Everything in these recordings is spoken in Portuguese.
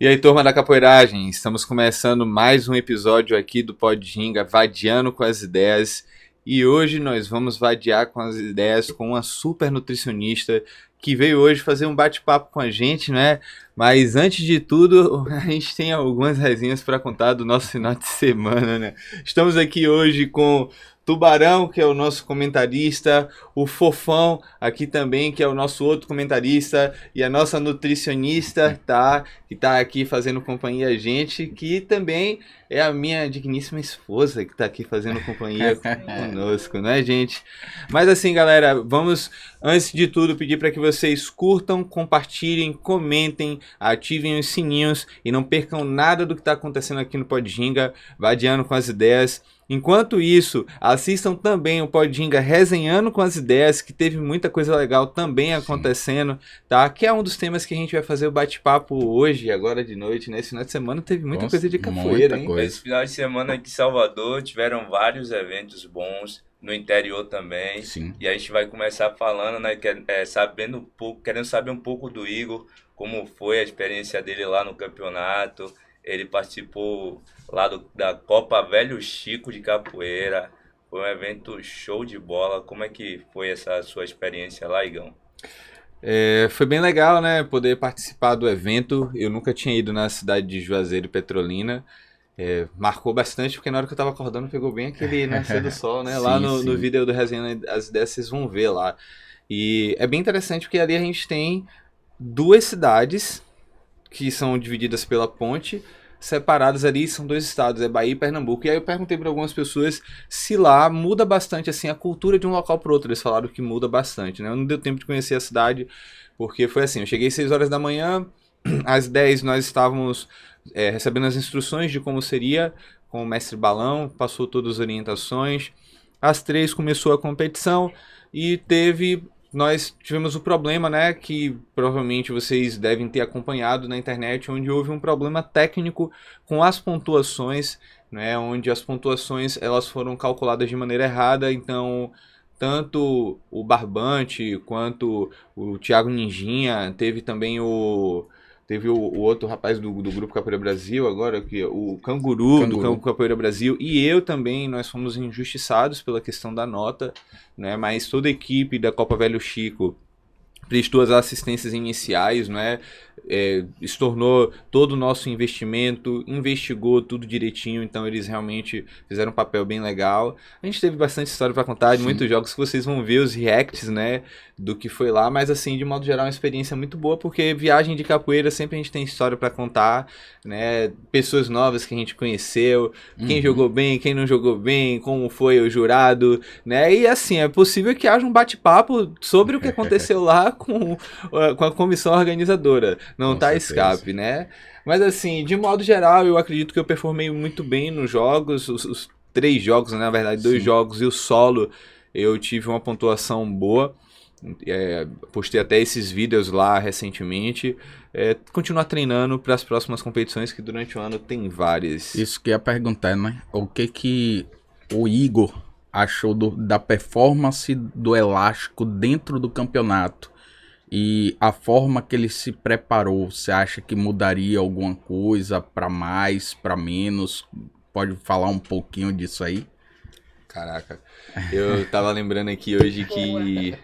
E aí, turma da capoeiragem, estamos começando mais um episódio aqui do Pod Ginga, Vadiando com as Ideias. E hoje nós vamos vadiar com as ideias com uma super nutricionista que veio hoje fazer um bate-papo com a gente, né? Mas antes de tudo, a gente tem algumas resenhas para contar do nosso final de semana, né? Estamos aqui hoje com Tubarão, que é o nosso comentarista, o Fofão aqui também, que é o nosso outro comentarista, e a nossa nutricionista, tá? Que tá aqui fazendo companhia a gente, que também é a minha digníssima esposa que tá aqui fazendo companhia conosco, né, gente? Mas assim, galera, vamos, antes de tudo, pedir para que vocês curtam, compartilhem, comentem, ativem os sininhos e não percam nada do que tá acontecendo aqui no Podginga, Vadiando com as Ideias. Enquanto isso, assistam também o Podinga Resenhando com as Ideias, que teve muita coisa legal também Sim. acontecendo, tá? Que é um dos temas que a gente vai fazer o bate-papo hoje, agora de noite, né? Esse final de semana teve muita coisa de capoeira, Muita hein? coisa. Esse final de semana aqui em Salvador tiveram vários eventos bons, no interior também. Sim. E a gente vai começar falando, né, sabendo um pouco, querendo saber um pouco do Igor, como foi a experiência dele lá no campeonato. Ele participou lá da Copa Velho Chico de Capoeira. Foi um evento show de bola. Como é que foi essa sua experiência lá, Igão? Foi bem legal, né? Poder participar do evento. Eu nunca tinha ido na cidade de Juazeiro e Petrolina. Marcou bastante, porque na hora que eu tava acordando pegou bem aquele nascer do sol, né? Lá Sim, no sim. vídeo do Resenha as Ideias vocês vão ver lá. E é bem interessante porque ali a gente tem duas cidades que são divididas pela ponte, separadas ali são dois estados, é Bahia e Pernambuco. E aí eu perguntei para algumas pessoas se lá muda bastante assim a cultura de um local para outro. Eles falaram que muda bastante, né? Não deu tempo de conhecer a cidade, porque foi assim, eu cheguei às 6 horas da manhã, às 10 nós estávamos recebendo as instruções de como seria com o mestre Balão, passou todas as orientações. Às 3 começou a competição e nós tivemos o problema, né, que provavelmente vocês devem ter acompanhado na internet, onde houve um problema técnico com as pontuações, né, onde as pontuações elas foram calculadas de maneira errada, então tanto o Barbante quanto o Thiago Ninjinha, teve o outro rapaz do Grupo Capoeira Brasil agora, que é o Canguru, do Campo Canguru. Capoeira Brasil, e eu também, nós fomos injustiçados pela questão da nota, né? Mas toda a equipe da Copa Velho Chico prestou as assistências iniciais, né? Estornou todo o nosso investimento, investigou tudo direitinho, então eles realmente fizeram um papel bem legal. A gente teve bastante história para contar, de Sim. muitos jogos que vocês vão ver os reacts, né, do que foi lá, mas assim, de modo geral, é uma experiência muito boa, porque viagem de capoeira sempre a gente tem história para contar, né, pessoas novas que a gente conheceu, quem Uhum. jogou bem, quem não jogou bem, como foi o jurado, né, e assim, é possível que haja um bate-papo sobre o que aconteceu lá com a comissão organizadora. Não Com tá certeza. escape, né? Mas assim, de modo geral, eu acredito que eu performei muito bem nos jogos, os três jogos, né, na verdade, dois Sim. jogos e o solo, eu tive uma pontuação boa. Postei até esses vídeos lá recentemente. Continuar treinando para as próximas competições, que durante o ano tem várias. Isso que eu ia perguntar, né? O que o Igor achou da performance do elástico dentro do campeonato? E a forma que ele se preparou, você acha que mudaria alguma coisa para mais, para menos? Pode falar um pouquinho disso aí? Caraca, eu tava lembrando aqui hoje que.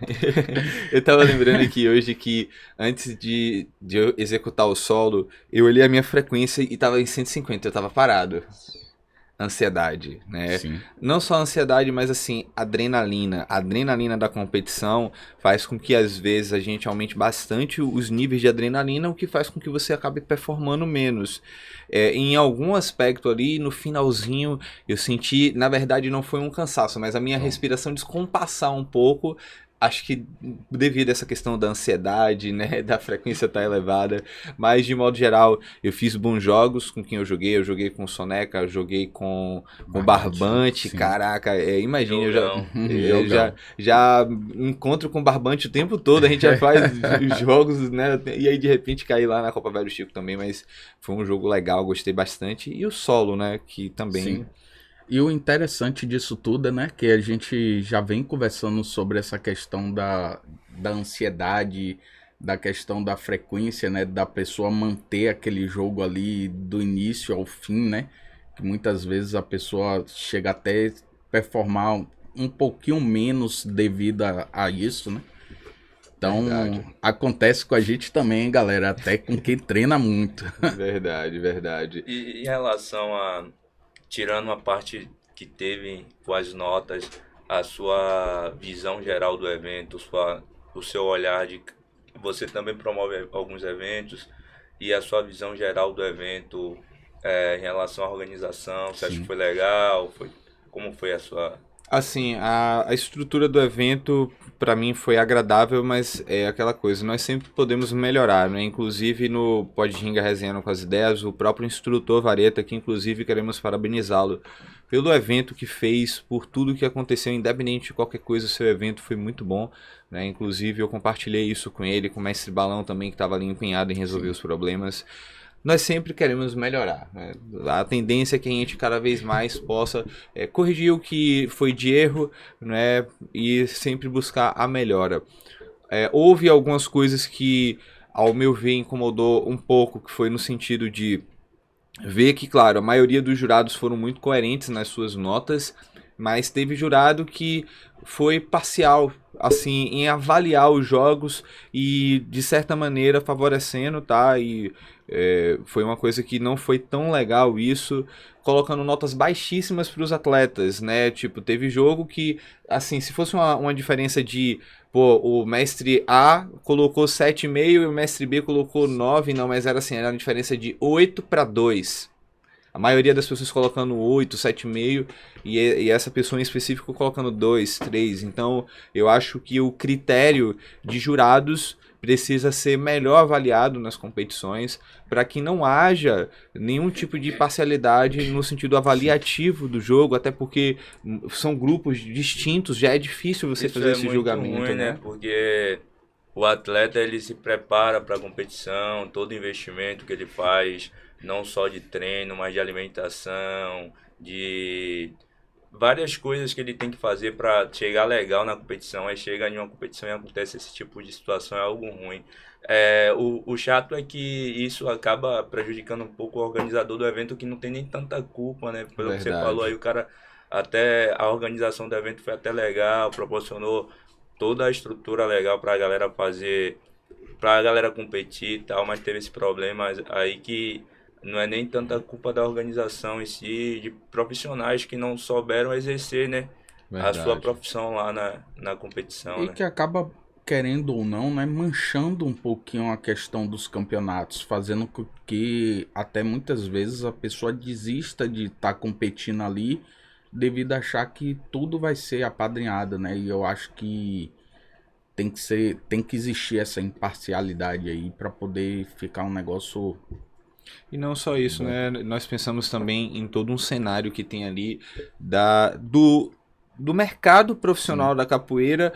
Eu tava lembrando aqui hoje que antes de eu executar o solo, eu olhei a minha frequência e tava em 150, eu tava parado. Ansiedade, né? Sim. Não só ansiedade, mas assim, adrenalina. A adrenalina da competição faz com que às vezes a gente aumente bastante os níveis de adrenalina, o que faz com que você acabe performando menos. Em algum aspecto ali, no finalzinho, eu senti, na verdade não foi um cansaço, mas a minha Bom. respiração descompassar um pouco. Acho que devido a essa questão da ansiedade, né, da frequência estar elevada, mas de modo geral, eu fiz bons jogos com quem eu joguei com o Soneca, eu joguei com o Barbante. Barbante, Sim. caraca, imagina, Jogão. eu já, Jogão. já encontro com o Barbante o tempo todo, a gente já faz os jogos, né, e aí de repente caí lá na Copa Velho Chico também, mas foi um jogo legal, gostei bastante, e o solo, né, que Sim. também... E o interessante disso tudo, né, que a gente já vem conversando sobre essa questão da ansiedade, da questão da frequência, né? Da pessoa manter aquele jogo ali do início ao fim, né? Que muitas vezes a pessoa chega até performar um pouquinho menos devido a isso, né? Então, Verdade. acontece com a gente também, galera, até com quem treina muito. Verdade, verdade. E em relação a, tirando a parte que teve com as notas, a sua visão geral do evento, o seu olhar de... Você também promove alguns eventos e a sua visão geral do evento em relação à organização, você acha que Sim. foi legal? Como foi a sua... Assim, a estrutura do evento para mim foi agradável, mas é aquela coisa, nós sempre podemos melhorar, né? Inclusive no Pode Ginga Resenhando com as Ideias, o próprio instrutor Vareta, que inclusive queremos parabenizá-lo pelo evento que fez, por tudo que aconteceu, independente de qualquer coisa, o seu evento foi muito bom, né? Inclusive eu compartilhei isso com ele, com o Mestre Balão também, que estava ali empenhado em resolver os problemas. Nós sempre queremos melhorar, né? A tendência é que a gente cada vez mais possa corrigir o que foi de erro, né? E sempre buscar a melhora. Houve algumas coisas que, ao meu ver, incomodou um pouco, que foi no sentido de ver que, claro, a maioria dos jurados foram muito coerentes nas suas notas, mas teve jurado que foi parcial, assim, em avaliar os jogos e, de certa maneira, favorecendo, tá? E foi uma coisa que não foi tão legal isso, colocando notas baixíssimas para os atletas, né? Tipo, teve jogo que, assim, se fosse uma diferença de... Pô, o mestre A colocou 7,5 e o mestre B colocou 9, não, mas era assim, era uma diferença de 8 para 2. A maioria das pessoas colocando 8, 7,5 e essa pessoa em específico colocando 2, 3. Então, eu acho que o critério de jurados precisa ser melhor avaliado nas competições para que não haja nenhum tipo de parcialidade no sentido avaliativo do jogo, até porque são grupos distintos, já é difícil você Isso fazer é esse muito julgamento, ruim, né? né? Porque o atleta ele se prepara para a competição, todo investimento que ele faz, não só de treino, mas de alimentação, de várias coisas que ele tem que fazer para chegar legal na competição. Aí chega em uma competição e acontece esse tipo de situação, é algo ruim. O chato é que isso acaba prejudicando um pouco o organizador do evento, que não tem nem tanta culpa, né? Pelo que você Verdade. falou aí, o cara, até a organização do evento foi até legal, proporcionou toda a estrutura legal para a galera fazer, para a galera competir e tal, mas teve esse problema aí que não é nem tanta culpa da organização em si, de profissionais que não souberam exercer, né, a sua Verdade. profissão lá na competição, E né? que acaba, querendo ou não, né, manchando um pouquinho a questão dos campeonatos, fazendo com que até muitas vezes a pessoa desista de estar competindo ali devido a achar que tudo vai ser apadrinhado, né? E eu acho que tem que existir essa imparcialidade aí para poder ficar um negócio E não só isso, bom. né? Nós pensamos também em todo um cenário que tem ali do mercado profissional Sim. da capoeira,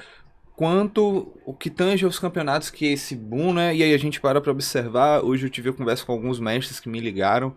quanto o que tange aos campeonatos, que é esse boom, né? E aí a gente para observar. Hoje eu tive a conversa com alguns mestres que me ligaram.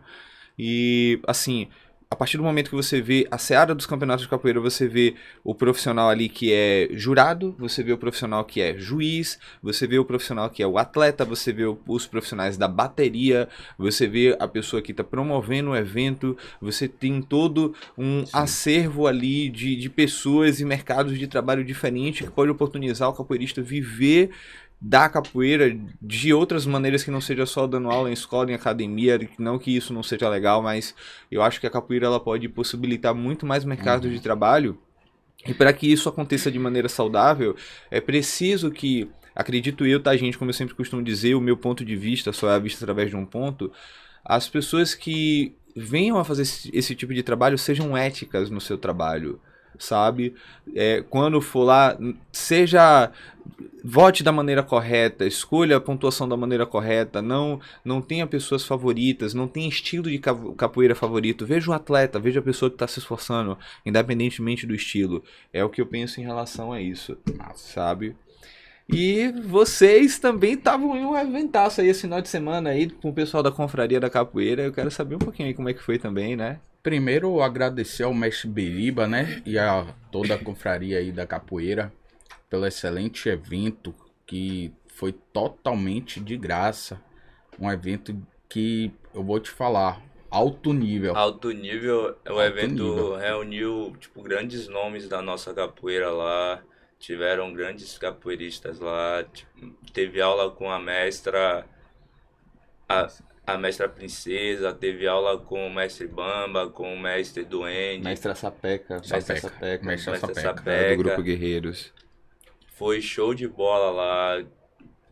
E, assim, a partir do momento que você vê a seara dos campeonatos de capoeira, você vê o profissional ali que é jurado, você vê o profissional que é juiz, você vê o profissional que é o atleta, você vê os profissionais da bateria, você vê a pessoa que está promovendo o evento, você tem todo um acervo ali de pessoas e mercados de trabalho diferentes que pode oportunizar o capoeirista viver da capoeira de outras maneiras que não seja só dando aula em escola, em academia, não que isso não seja legal, mas eu acho que a capoeira ela pode possibilitar muito mais mercado de trabalho. E para que isso aconteça de maneira saudável, é preciso que, acredito eu, tá, gente, como eu sempre costumo dizer, o meu ponto de vista só é visto através de um ponto, as pessoas que venham a fazer esse tipo de trabalho sejam éticas no seu trabalho, sabe? Quando for lá, seja... Vote da maneira correta, escolha a pontuação da maneira correta, não tenha pessoas favoritas, não tenha estilo de capoeira favorito. Veja o atleta, veja a pessoa que está se esforçando, independentemente do estilo. É o que eu penso em relação a isso, sabe? E vocês também estavam em um eventaço aí esse final de semana aí com o pessoal da Confraria da Capoeira. Eu quero saber um pouquinho aí como é que foi também, né? Primeiro, agradecer ao mestre Beriba, né, e a toda a confraria aí da capoeira pelo excelente evento que foi totalmente de graça. Um evento que, eu vou te falar, alto nível. Alto nível, o Alto evento nível. reuniu, tipo, grandes nomes da nossa capoeira lá. Tiveram grandes capoeiristas lá. Tipo, teve aula com a, a mestra Princesa, teve aula com o mestre Bamba, com o mestre Duende, Mestra Sapeca. Sapeca. Sapeca. Mestre mestre Sapeca. Do Grupo Sapeca. Guerreiros. Foi show de bola lá,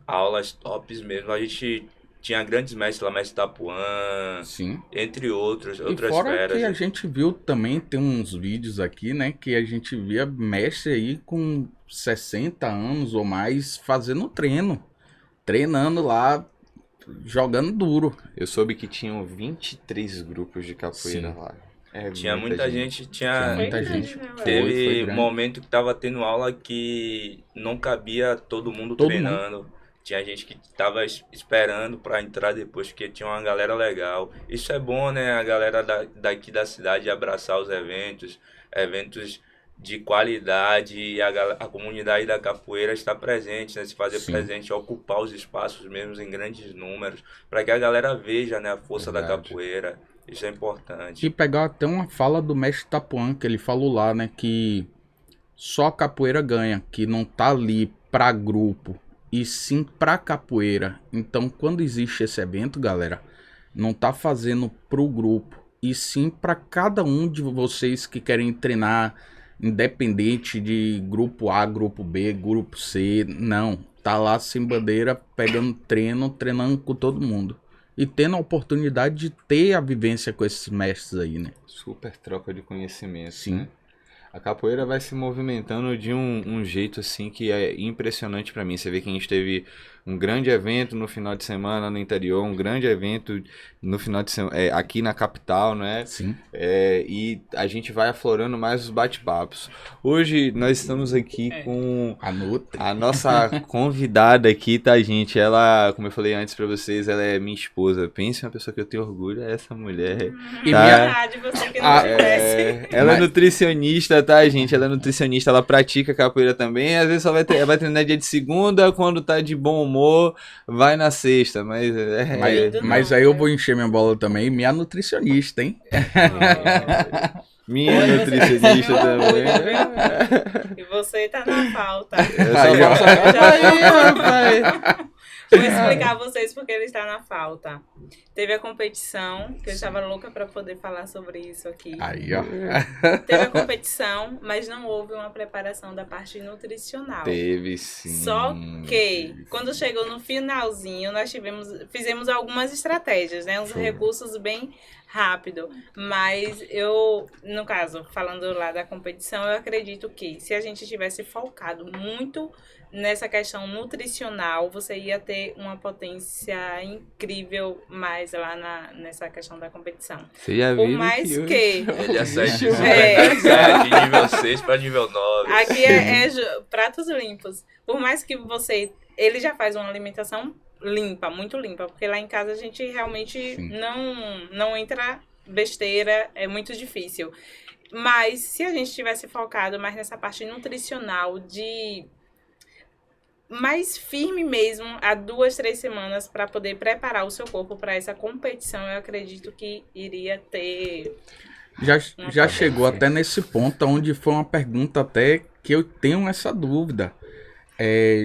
aulas tops mesmo. A gente tinha grandes mestres lá, mestre Tapuã, Sim. entre outros, E outras fora feras. que a gente viu também, tem uns vídeos aqui, né, que a gente via mestre aí com 60 anos ou mais fazendo treino, treinando lá, jogando duro. Eu soube que tinham 23 grupos de capoeira Sim. lá. Tinha muita gente, Tinha muita Foi gente. grande, né, Foi teve grande. momento que tava tendo aula que não cabia todo mundo Todo treinando. Tinha gente que tava esperando para entrar depois, porque tinha uma galera legal. Isso é bom, né? A galera daqui da cidade abraçar os eventos de qualidade, e a comunidade da capoeira está presente, né? Se fazer Sim. presente, ocupar os espaços mesmo em grandes números, para que a galera veja, né, a força da Verdade. capoeira. Isso é importante. E pegar até uma fala do mestre Tapuã, que ele falou lá, né, que só a capoeira ganha, que não tá ali pra grupo, e sim pra capoeira. Então, quando existe esse evento, galera, não tá fazendo pro grupo, e sim pra cada um de vocês que querem treinar, independente de grupo A, grupo B, grupo C, não. Tá lá sem bandeira, pegando treino, treinando com todo mundo. E tendo a oportunidade de ter a vivência com esses mestres aí, né? Super troca de conhecimento. Sim. Né? A capoeira vai se movimentando de um jeito assim que é impressionante pra mim. Você vê que a gente teve um grande evento no final de semana no interior, um grande evento no final de semana aqui na capital, né? Sim. E a gente vai aflorando mais os bate-papos. Hoje nós estamos aqui com A Nutri. a nossa convidada aqui, tá, gente? Ela, como eu falei antes pra vocês, ela é minha esposa. Pense em uma pessoa que eu tenho orgulho, é essa mulher. E Tá? minha- De você que não conhece. Ela é Mas- nutricionista, tá, gente? Ela é nutricionista, ela pratica capoeira também. Às vezes só vai treinar dia de segunda, quando tá de bom humor, vai na sexta. Mas Mas aí eu vou encher minha bola também. Minha nutricionista, hein? minha Olha, nutricionista você meu também. orgulho, viu? E você tá na falta. Eu Aí, só ó. faço Aí, rapaz. Vou explicar a vocês porque ele está na falta. Teve a competição, que eu estava louca para poder falar sobre isso aqui. Aí, ó. Teve a competição, mas não houve uma preparação da parte nutricional. Teve sim. Só que, quando chegou no finalzinho, nós fizemos algumas estratégias, né? Uns recursos bem rápido. Mas eu, no caso, falando lá da competição, eu acredito que se a gente tivesse focado muito nessa questão nutricional, você ia ter uma potência incrível mais lá nessa questão da competição. Você já Por viu mais eu- que... Ele ia sair de É. de nível 6 para nível 9. Aqui pratos limpos. Por mais que ele já faz uma alimentação limpa, muito limpa, porque lá em casa a gente realmente Sim. não entra besteira, é muito difícil. Mas se a gente tivesse focado mais nessa parte nutricional, de mais firme mesmo, há 2, 3 semanas, para poder preparar o seu corpo para essa competição, eu acredito que iria ter... Já chegou até nesse ponto, onde foi uma pergunta até que eu tenho essa dúvida.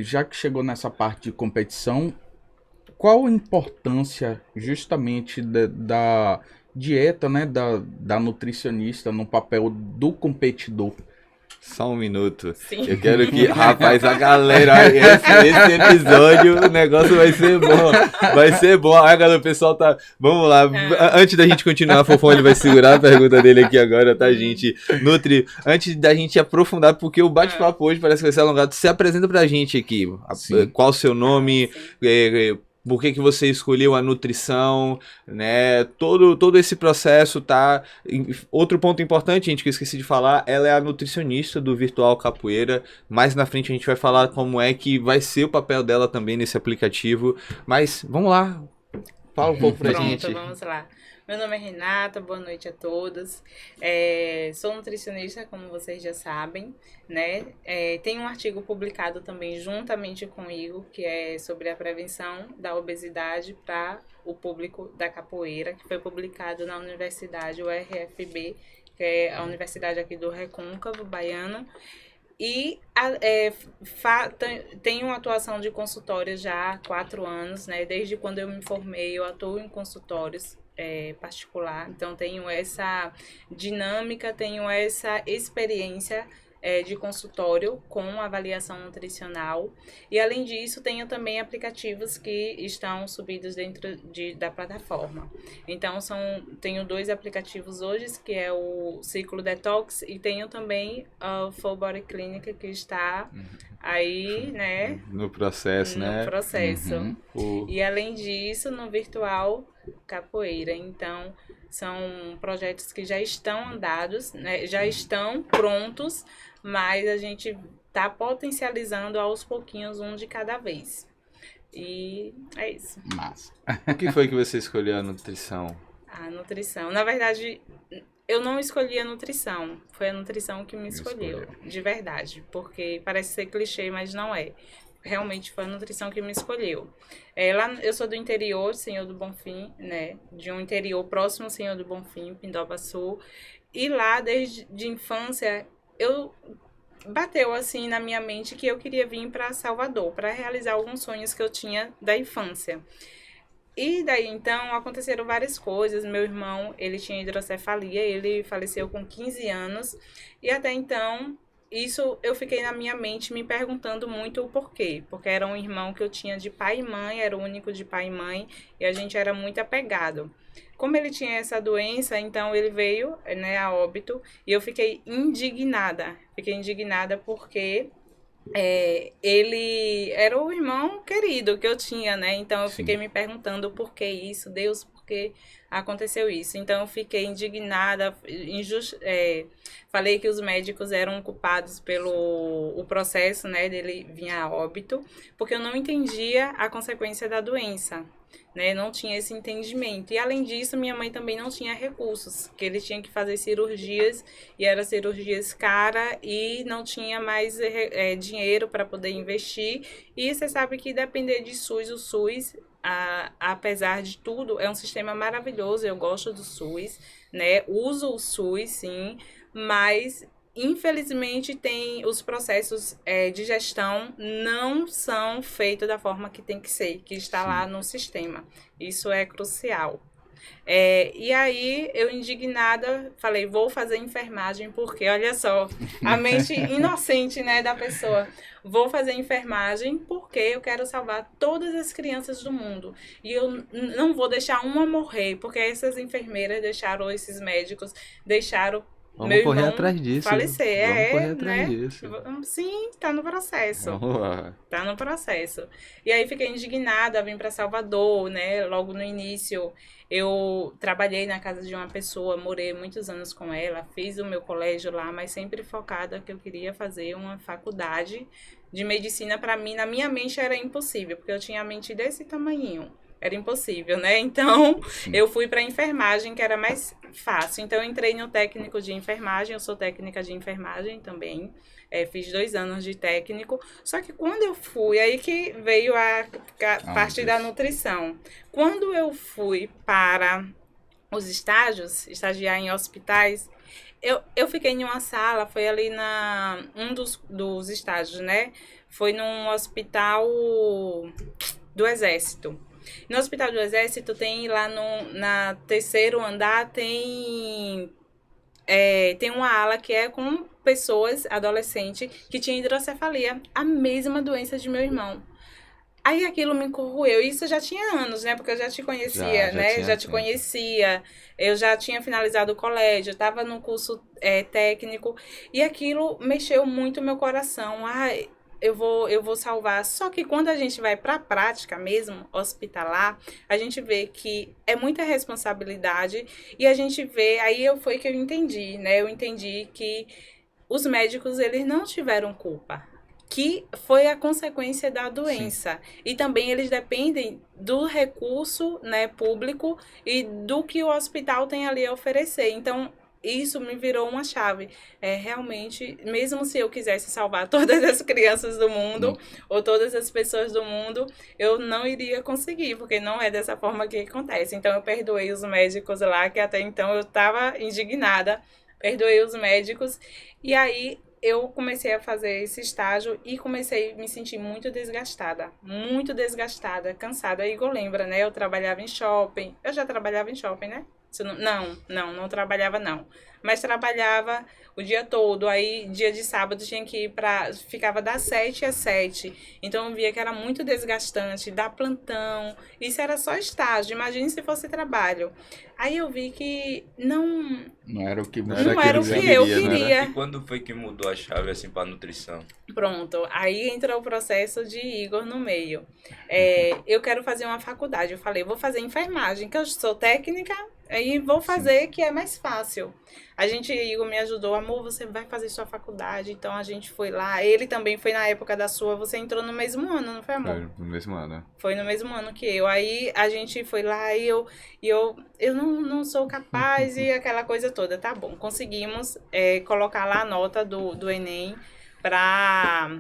Já que chegou nessa parte de competição, qual a importância justamente da dieta, né, da nutricionista no papel do competidor? Só um minuto. Sim. Eu quero que, rapaz, a galera, esse episódio, o negócio vai ser bom. Vai ser bom. Aí, galera, o pessoal tá. Vamos lá. Antes da gente continuar, Fofão, ele vai segurar a pergunta dele aqui agora, tá, gente? Nutri, antes da gente aprofundar, porque o bate-papo hoje parece que vai ser alongado, se apresenta pra gente aqui. Sim. Qual o seu nome? Por que você escolheu a nutrição, né? Todo esse processo, tá? Outro ponto importante, gente, que eu esqueci de falar, ela é a nutricionista do Virtual Capoeira. Mais na frente a gente vai falar como é que vai ser o papel dela também nesse aplicativo. Mas vamos lá, fala um pouco pra Pronto, gente. vamos lá. Meu nome é Renata, boa noite a todos. Sou nutricionista, como vocês já sabem, né? Tem um artigo publicado também juntamente com o Igor, que é sobre a prevenção da obesidade para o público da capoeira, que foi publicado na Universidade UFRB, que é a universidade aqui do Recôncavo Baiano. E tenho uma atuação de consultório já há 4 anos, né? Desde quando eu me formei, eu atuo em consultórios particular. Então, tenho essa dinâmica, tenho essa experiência de consultório com avaliação nutricional. E, além disso, tenho também aplicativos que estão subidos dentro da plataforma. Então, tenho 2 aplicativos hoje, que é o Ciclo Detox e tenho também o Full Body Clinic, que está aí, né? No processo, né? No processo. E, além disso, no virtual Capoeira. Então, são projetos que já estão andados, né? Já estão prontos, mas a gente está potencializando aos pouquinhos, um de cada vez. E é isso. Massa. O que foi que você escolheu a nutrição? A nutrição. Na verdade, eu não escolhi a nutrição. Foi a nutrição que me escolheu, de verdade. Porque parece ser clichê, mas não é. Realmente foi a nutrição que me escolheu. Lá, eu sou do interior, Senhor do Bonfim, né? De um interior próximo ao Senhor do Bonfim, Pindobaçu. E lá, desde de infância, bateu assim na minha mente que eu queria vir para Salvador, para realizar alguns sonhos que eu tinha da infância. E daí, então, aconteceram várias coisas. Meu irmão, ele tinha hidrocefalia, ele faleceu com 15 anos. E até então, isso eu fiquei na minha mente me perguntando muito o porquê. Porque era um irmão que eu tinha de pai e mãe, era o único de pai e mãe, e a gente era muito apegado. Como ele tinha essa doença, então ele veio, né, a óbito, e eu fiquei indignada. Fiquei indignada porque ele era o irmão querido que eu tinha, né? Então eu fiquei me perguntando por que isso, Deus, por que aconteceu isso? Então eu fiquei indignada, falei que os médicos eram culpados pelo processo, né, dele vir a óbito, porque eu não entendia a consequência da doença. Né, não tinha esse entendimento. E, além disso, minha mãe também não tinha recursos, que ele tinha que fazer cirurgias, e eram cirurgias caras, e não tinha mais dinheiro para poder investir. E você sabe que depender de SUS, o SUS, apesar de tudo, é um sistema maravilhoso, eu gosto do SUS, né, uso o SUS, sim, mas infelizmente, os processos de gestão não são feitos da forma que tem que ser, que está lá no sistema. Isso é crucial. E aí, eu indignada, falei, vou fazer enfermagem, porque, olha só, a mente inocente, né, da pessoa. Vou fazer enfermagem porque eu quero salvar todas as crianças do mundo. E eu não vou deixar uma morrer, porque essas enfermeiras deixaram, esses médicos deixaram Vamos correr atrás disso. Falecer, Vamos correr atrás né? disso. Sim, tá no processo. Vamos lá. Tá no processo. E aí fiquei indignada, vim para Salvador, né? Logo no início, eu trabalhei na casa de uma pessoa, morei muitos anos com ela, fiz o meu colégio lá, mas sempre focada que eu queria fazer uma faculdade de medicina. Para mim, na minha mente era impossível, porque eu tinha a mente desse tamanhinho. Era impossível, né? Então, eu fui para enfermagem, que era mais fácil. Então, eu entrei no técnico de enfermagem, eu sou técnica de enfermagem também. Fiz 2 anos de técnico. Só que quando eu fui, aí que veio a parte da nutrição. Quando eu fui para os estágios, estagiar em hospitais, eu fiquei em uma sala, foi ali um dos estágios, né? Foi num hospital do Exército. No Hospital do Exército tem lá na 3º andar, tem uma ala que é com pessoas, adolescentes, que tinham hidrocefalia, a mesma doença de meu irmão. Aí aquilo me corroeu, isso já tinha anos, né, porque eu já te conhecia, já te conhecia, eu já tinha finalizado o colégio, estava no curso técnico, e aquilo mexeu muito o meu coração. Eu vou salvar. Só que quando a gente vai para a prática mesmo, hospitalar, a gente vê que é muita responsabilidade e a gente vê, foi que eu entendi, né? Eu entendi que os médicos, eles não tiveram culpa. que foi a consequência da doença. E também eles dependem do recurso, né, público e do que o hospital tem ali a oferecer. Então, isso me virou uma chave. Realmente, mesmo se eu quisesse salvar todas as crianças do mundo ou todas as pessoas do mundo, eu não iria conseguir, porque não é dessa forma que acontece. Então, eu perdoei os médicos lá, que até então eu estava indignada. Perdoei os médicos. E aí, eu comecei a fazer esse estágio e comecei a me sentir muito desgastada, cansada. Igor lembra, né? Eu trabalhava em shopping. Eu já trabalhava em shopping, né? Não trabalhava não. Mas trabalhava o dia todo. Aí, dia de sábado, tinha que ir ficava das 7 às 7. Então, eu via que era muito desgastante, dar plantão. Isso era só estágio. Imagine se fosse trabalho. Aí, eu vi que não era o que eu queria. E quando foi que mudou a chave, assim, pra nutrição? Pronto. Aí, entrou o processo de Igor no meio. Eu quero fazer uma faculdade. Eu falei, vou fazer enfermagem, que eu sou técnica. Aí vou fazer, que é mais fácil. Igor me ajudou, amor, você vai fazer sua faculdade. Então a gente foi lá. Ele também foi na época da sua. Você entrou no mesmo ano, não foi, amor? Foi no mesmo ano. Foi no mesmo ano que eu. Aí a gente foi lá e eu não sou capaz e aquela coisa toda. Tá bom, conseguimos colocar lá a nota do Enem pra...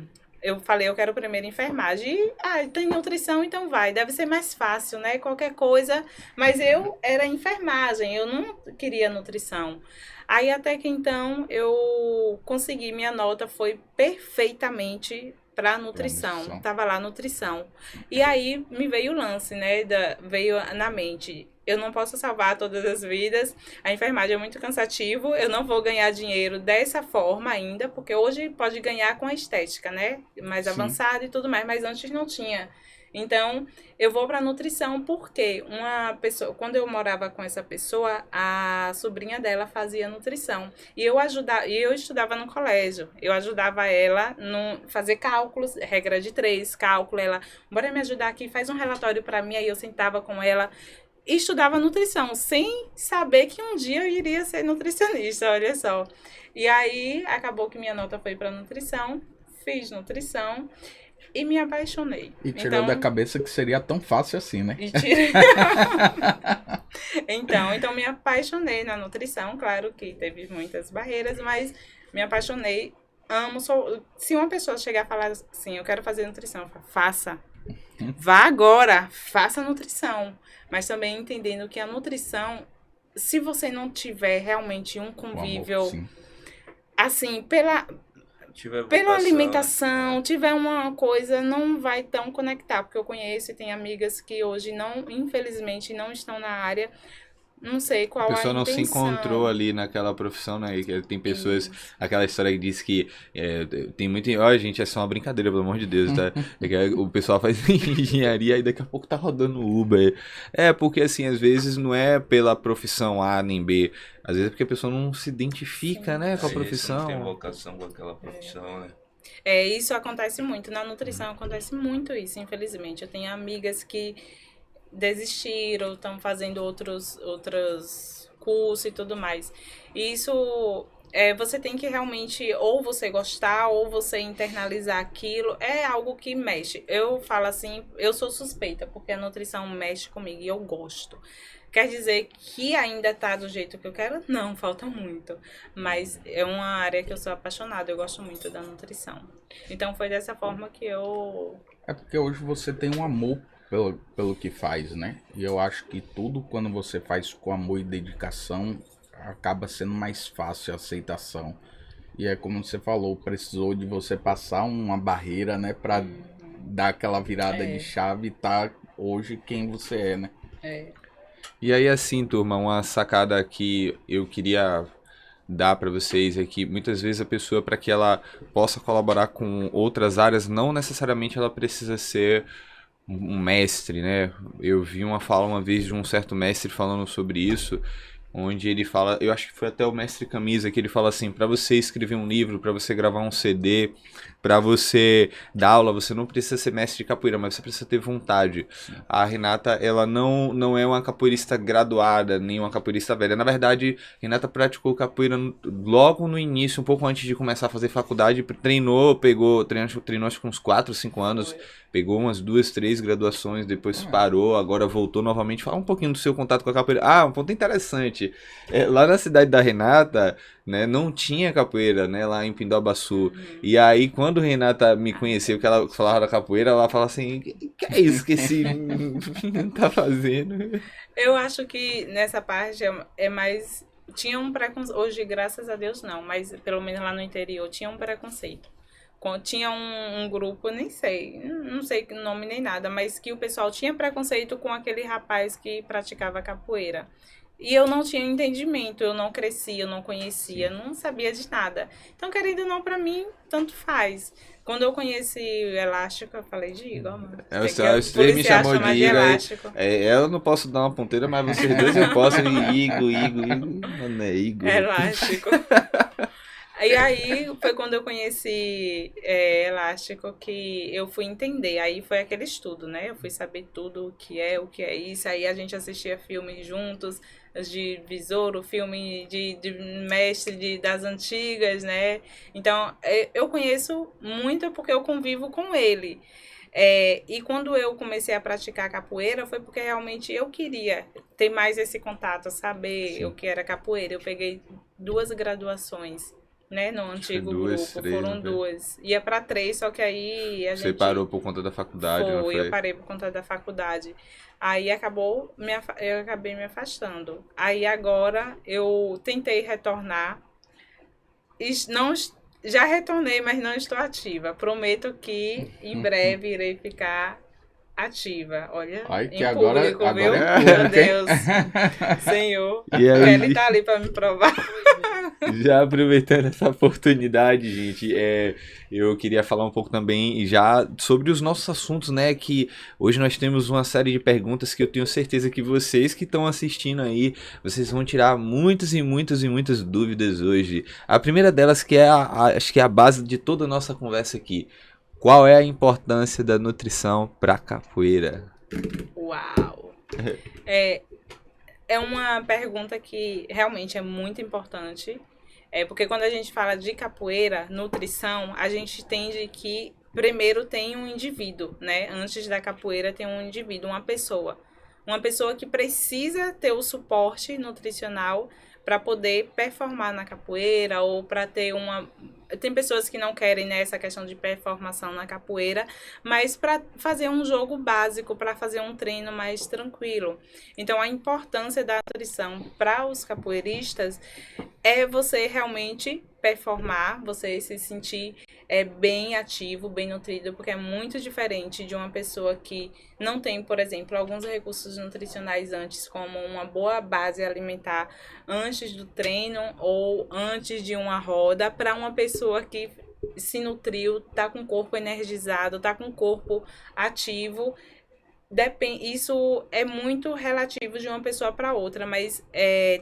Eu falei, eu quero primeiro enfermagem. E, tem nutrição, então vai. Deve ser mais fácil, né? Qualquer coisa. Mas eu era enfermagem, eu não queria nutrição. Aí, até que então, eu consegui. Minha nota foi perfeitamente para nutrição. Tava lá, nutrição. E aí, me veio o lance, né? Veio na mente... Eu não posso salvar todas as vidas. A enfermagem é muito cansativo. Eu não vou ganhar dinheiro dessa forma ainda, porque hoje pode ganhar com a estética, né? Mais avançada e tudo mais, mas antes não tinha. Então, eu vou para nutrição porque quando eu morava com essa pessoa, a sobrinha dela fazia nutrição. E eu estudava no colégio. Eu ajudava ela no fazer cálculos, regra de 3, cálculo. Ela, bora me ajudar aqui, faz um relatório para mim. Aí eu sentava com ela e estudava nutrição, sem saber que um dia eu iria ser nutricionista, olha só. E aí, acabou que minha nota foi para nutrição, fiz nutrição e me apaixonei. E tirou da cabeça que seria tão fácil assim, né? Então me apaixonei na nutrição, claro que teve muitas barreiras, mas me apaixonei, amo. Se uma pessoa chegar a falar assim, eu quero fazer nutrição, eu falo, faça. Vá agora, faça nutrição. Mas também entendendo que a nutrição, se você não tiver realmente um convívio, assim, pela alimentação, tiver uma coisa, não vai tão conectar. Porque eu conheço e tem amigas que hoje, infelizmente, não estão na área. Não sei qual a intenção. A pessoa não se encontrou ali naquela profissão, né? Tem pessoas... Aquela história que diz que tem muito... gente, é só uma brincadeira, pelo amor de Deus, tá? O pessoal faz engenharia e daqui a pouco tá rodando Uber. Porque assim, às vezes não é pela profissão A nem B. Às vezes é porque a pessoa não se identifica, né, com a profissão. Não tem vocação com aquela profissão, né? Isso acontece muito. Na nutrição acontece muito isso, infelizmente. Eu tenho amigas que desistiram, estão fazendo outros cursos e tudo mais. E isso, você tem que realmente, ou você gostar, ou você internalizar aquilo, é algo que mexe. Eu falo assim, eu sou suspeita, porque a nutrição mexe comigo e eu gosto. Quer dizer que ainda tá do jeito que eu quero? Não, falta muito. Mas é uma área que eu sou apaixonada, eu gosto muito da nutrição. Então foi dessa forma que eu... É porque hoje você tem um amor pelo que faz, né? E eu acho que tudo, quando você faz com amor e dedicação, acaba sendo mais fácil a aceitação. E é como você falou, precisou de você passar uma barreira, né? Pra dar aquela virada de chave e tá hoje quem você é, né? E aí, assim, turma, uma sacada que eu queria dar para vocês é que muitas vezes a pessoa, para que ela possa colaborar com outras áreas, não necessariamente ela precisa ser um mestre, né? Eu vi uma fala uma vez de um certo mestre falando sobre isso, onde ele fala, eu acho que foi até o mestre Camisa, que ele fala assim, para você escrever um livro, para você gravar um CD, pra você dar aula, você não precisa ser mestre de capoeira, mas você precisa ter vontade. A Renata, ela não é uma capoeirista graduada, nem uma capoeirista velha. Na verdade, Renata praticou capoeira logo no início, um pouco antes de começar a fazer faculdade, treinou acho que uns 4, 5 anos, pegou umas 2, 3 graduações, depois parou, agora voltou novamente. Fala um pouquinho do seu contato com a capoeira. Um ponto interessante, lá na cidade da Renata, né, não tinha capoeira, né, lá em Pindobaçu. E aí, quando Renata me conheceu, que ela falava da capoeira, ela fala assim, que é isso que esse menino tá fazendo? Eu acho que nessa parte é mais... Tinha um preconceito, hoje graças a Deus não, mas pelo menos lá no interior tinha um preconceito. Tinha um grupo, nem sei, não sei o nome nem nada, mas que o pessoal tinha preconceito com aquele rapaz que praticava capoeira. E eu não tinha entendimento, eu não crescia, eu não conhecia, não sabia de nada. Então, querendo ou não, pra mim, tanto faz. Quando eu conheci o elástico, eu falei de Igor, mano. Você me chamou de Igor. Eu não posso dar uma ponteira, mas vocês dois eu posso. Igor, mano, é Igor. Elástico. E aí foi quando eu conheci elástico que eu fui entender. Aí foi aquele estudo, né? Eu fui saber tudo o que é isso. Aí a gente assistia filmes juntos, de Besouro, filme de mestre das antigas, né? Então, eu conheço muito porque eu convivo com ele. E quando eu comecei a praticar capoeira, foi porque realmente eu queria ter mais esse contato, saber o que era capoeira. Eu peguei 2 graduações, né, no antigo grupo, foram 2. Ia para 3, só que aí a gente... Você parou por conta da faculdade, não foi? Eu parei por conta da faculdade. Aí eu acabei me afastando. Aí agora eu tentei retornar. Já retornei, mas não estou ativa. Prometo que em breve irei ficar ativa. Olha, ai, que em agora, público, agora viu? é Meu Deus. Senhor. E aí, ele tá ali para me provar. Já aproveitando essa oportunidade, gente, eu queria falar um pouco também já sobre os nossos assuntos, né, que hoje nós temos uma série de perguntas que eu tenho certeza que vocês que estão assistindo aí, vocês vão tirar muitas e muitas e muitas dúvidas hoje. A primeira delas que acho que é a base de toda a nossa conversa aqui. Qual é a importância da nutrição para capoeira? Uau! É uma pergunta que realmente é muito importante, porque quando a gente fala de capoeira, nutrição, a gente entende que primeiro tem um indivíduo, né? Antes da capoeira tem um indivíduo, uma pessoa que precisa ter o suporte nutricional para poder performar na capoeira ou para ter uma... Tem pessoas que não querem, né, essa questão de performação na capoeira, mas para fazer um jogo básico, para fazer um treino mais tranquilo. Então, a importância da nutrição para os capoeiristas é você realmente performar, você se sentir bem ativo, bem nutrido, porque é muito diferente de uma pessoa que não tem, por exemplo, alguns recursos nutricionais antes, como uma boa base alimentar antes do treino ou antes de uma roda, para uma pessoa que se nutriu, tá com o corpo energizado, tá com o corpo ativo. Isso é muito relativo de uma pessoa para outra, mas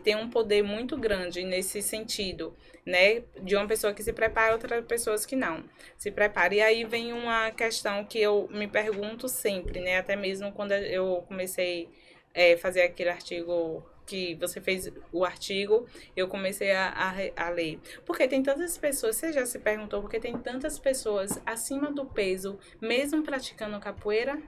tem um poder muito grande nesse sentido, né? De uma pessoa que se prepara, outras pessoas que não se preparam. E aí vem uma questão que eu me pergunto sempre, né? Até mesmo quando eu comecei a fazer aquele artigo que você fez o artigo, eu comecei a ler. Porque tem tantas pessoas, você já se perguntou, porque tem tantas pessoas acima do peso, mesmo praticando capoeira?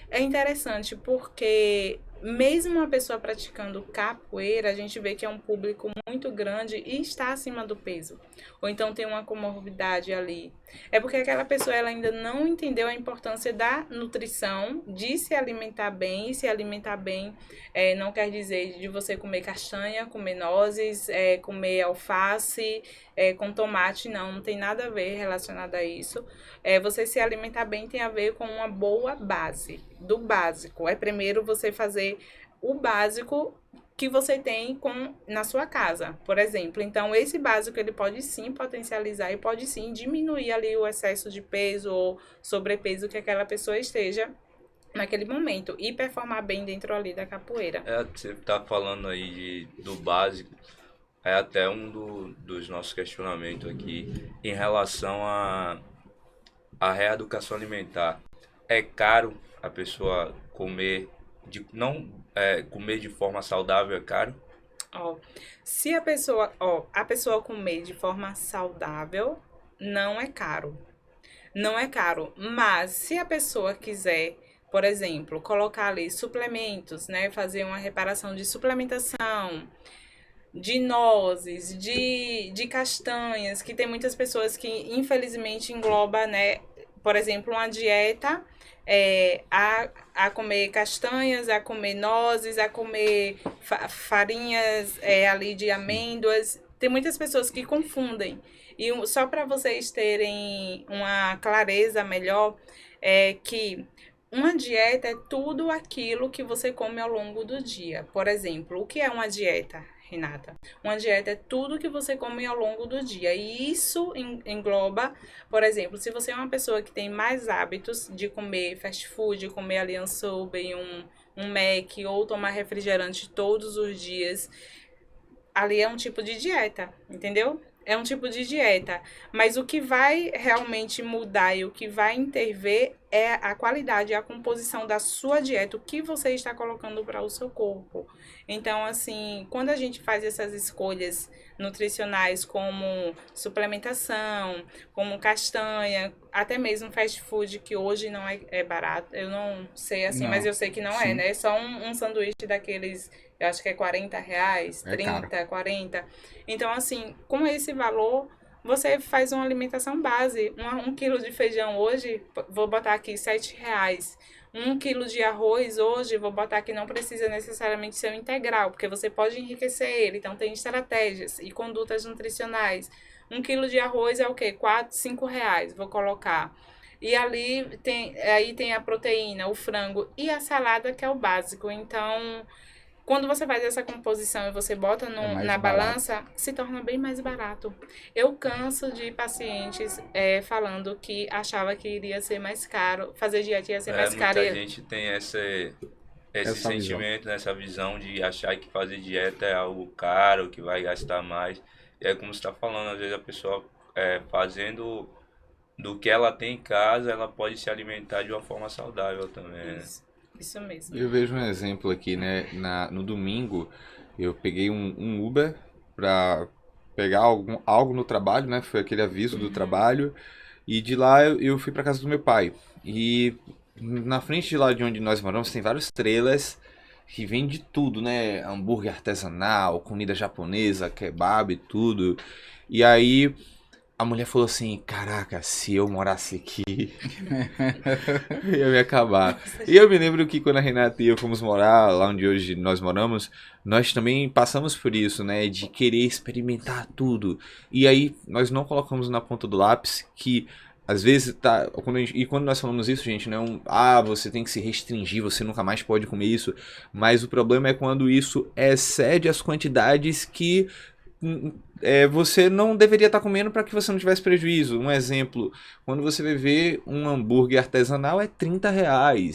É interessante porque mesmo uma pessoa praticando capoeira, a gente vê que é um público muito grande e está acima do peso. Ou então tem uma comorbidade ali. É porque aquela pessoa ela ainda não entendeu a importância da nutrição, de se alimentar bem. E se alimentar bem não quer dizer de você comer castanha, comer nozes, comer alface, com tomate, não tem nada a ver relacionado a isso. Você se alimentar bem tem a ver com uma boa base, do básico. Primeiro você fazer o básico que você tem na sua casa, por exemplo. Então, esse básico ele pode sim potencializar e pode sim diminuir ali o excesso de peso ou sobrepeso que aquela pessoa esteja naquele momento e performar bem dentro ali da capoeira. Você tá falando aí do básico. é até dos nossos questionamentos aqui em relação à reeducação alimentar. É caro a pessoa comer não comer de forma saudável, é caro? Ó, se a pessoa comer de forma saudável, não é caro. Não é caro, mas se a pessoa quiser, por exemplo, colocar ali suplementos, né, fazer uma reparação de suplementação, de nozes, de castanhas, que tem muitas pessoas que infelizmente engloba, né, por exemplo, uma dieta a comer castanhas, a comer nozes, a comer farinhas ali de amêndoas. Tem muitas pessoas que confundem. E só para vocês terem uma clareza melhor, é que uma dieta é tudo aquilo que você come ao longo do dia. Por exemplo, o que é uma dieta, Renata? Uma dieta é tudo que você come ao longo do dia. E isso engloba, por exemplo, se você é uma pessoa que tem mais hábitos de comer fast food, comer ali um Subway, um Mac, ou tomar refrigerante todos os dias, ali é um tipo de dieta, entendeu? É um tipo de dieta, mas o que vai realmente mudar e o que vai intervir é a qualidade e a composição da sua dieta, o que você está colocando para o seu corpo. Então, assim, quando a gente faz essas escolhas nutricionais como suplementação, como castanha, até mesmo fast food, que hoje não é barato, eu não sei assim, Não, mas eu sei que não sim. é, né? Só um sanduíche daqueles, eu acho que é R$ 40, É 30, caro. 40. Então, assim, com esse valor, você faz uma alimentação base. Um quilo de feijão hoje, vou botar aqui R$ 7. 1 quilo de arroz hoje, vou botar que não precisa necessariamente ser um integral, porque você pode enriquecer ele. Então, tem estratégias e condutas nutricionais. 1 quilo de arroz é o quê? R$ 4, R$ 5, vou colocar. E ali tem a proteína, o frango e a salada, que é o básico. Então, quando você faz essa composição e você bota mais na barato. balança, se torna bem mais barato. Eu canso de pacientes falando que achava que iria ser mais caro, fazer dieta ia ser mais caro. Muita gente tem esse Essa sentimento, né, essa visão de achar que fazer dieta é algo caro, que vai gastar mais. E é como você está falando, às vezes a pessoa fazendo do que ela tem em casa, ela pode se alimentar de uma forma saudável também, né? Isso mesmo. Eu vejo um exemplo aqui, né? No domingo, eu peguei um Uber pra pegar algo no trabalho, né? Foi aquele aviso do trabalho. E de lá eu fui pra casa do meu pai. E na frente de lá de onde nós moramos tem vários trailers que vende tudo, né? Hambúrguer artesanal, comida japonesa, kebab e tudo. E aí a mulher falou assim: caraca, se eu morasse aqui, ia me acabar. E eu me lembro que quando a Renata e eu fomos morar lá onde hoje nós moramos, nós também passamos por isso, né? De querer experimentar tudo. E aí nós não colocamos na ponta do lápis que às vezes tá. Quando nós falamos isso, gente, não é você tem que se restringir, você nunca mais pode comer isso. Mas o problema é quando isso excede as quantidades que você não deveria estar comendo para que você não tivesse prejuízo. Um exemplo, quando você vai ver um hambúrguer artesanal é R$ 30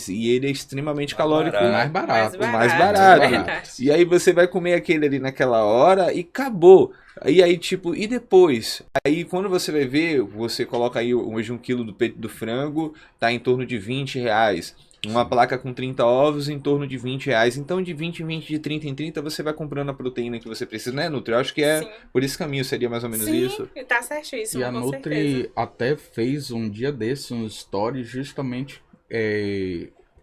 e ele é extremamente calórico. O mais barato. O mais barato. Verdade. E aí você vai comer aquele ali naquela hora e acabou. E aí, tipo, e depois? Aí quando você vai ver, você coloca aí hoje 1 quilo do peito do frango, tá em torno de R$ 20. Uma placa com 30 ovos em torno de R$ 20. Então de 20 em 20, de 30 em 30, você vai comprando a proteína que você precisa, né, Nutri? Eu acho que Sim. por esse caminho seria mais ou menos isso. Sim, tá certíssimo, E a com Nutri certeza. até fez um dia desses um story justamente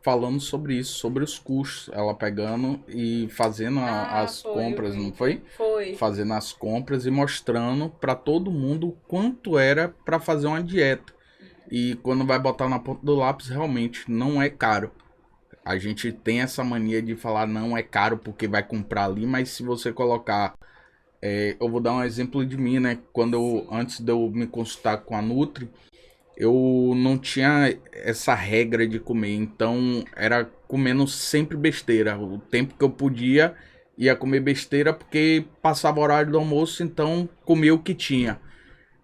falando sobre isso, sobre os custos. Ela pegando e fazendo as Foi, compras, eu vi. não foi? Foi. Fazendo as compras e mostrando para todo mundo o quanto era para fazer uma dieta. E quando vai botar na ponta do lápis, realmente não é caro. A gente tem essa mania de falar não é caro porque vai comprar ali, mas se você colocar... eu vou dar um exemplo de mim, né? Antes de eu me consultar com a Nutri, eu não tinha essa regra de comer, então era comendo sempre besteira. O tempo que eu podia, ia comer besteira porque passava o horário do almoço, então comia o que tinha.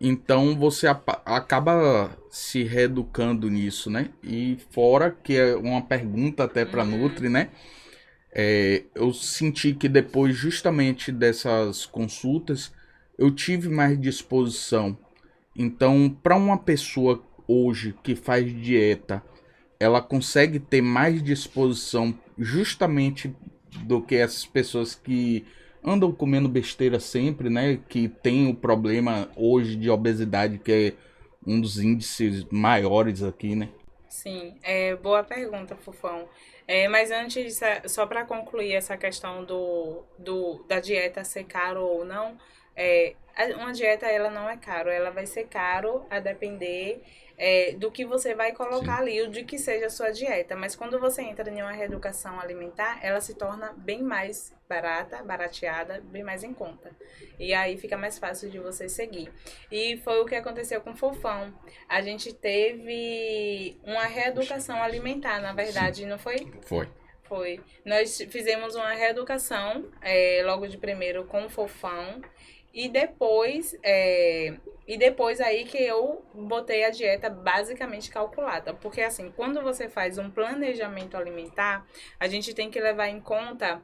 Então você acaba se reeducando nisso, né? E fora que é uma pergunta até para Nutri, né? Eu senti que depois justamente dessas consultas, eu tive mais disposição. Então, para uma pessoa hoje que faz dieta, ela consegue ter mais disposição justamente do que essas pessoas que andam comendo besteira sempre, né? Que tem o problema hoje de obesidade, que é um dos índices maiores aqui, né? Sim, boa pergunta, Fofão. Mas antes, só para concluir essa questão da dieta ser caro ou não, uma dieta ela não é caro, ela vai ser caro a depender do que você vai colocar Sim. ali, o de que seja a sua dieta. Mas quando você entra em uma reeducação alimentar, ela se torna bem mais barata, barateada, bem mais em conta. E aí fica mais fácil de você seguir. E foi o que aconteceu com o Fofão. A gente teve uma reeducação alimentar, na verdade, não foi? Foi. Foi. Nós fizemos uma reeducação logo de primeiro com o Fofão. E depois aí que eu botei a dieta basicamente calculada. Porque assim, quando você faz um planejamento alimentar, a gente tem que levar em conta.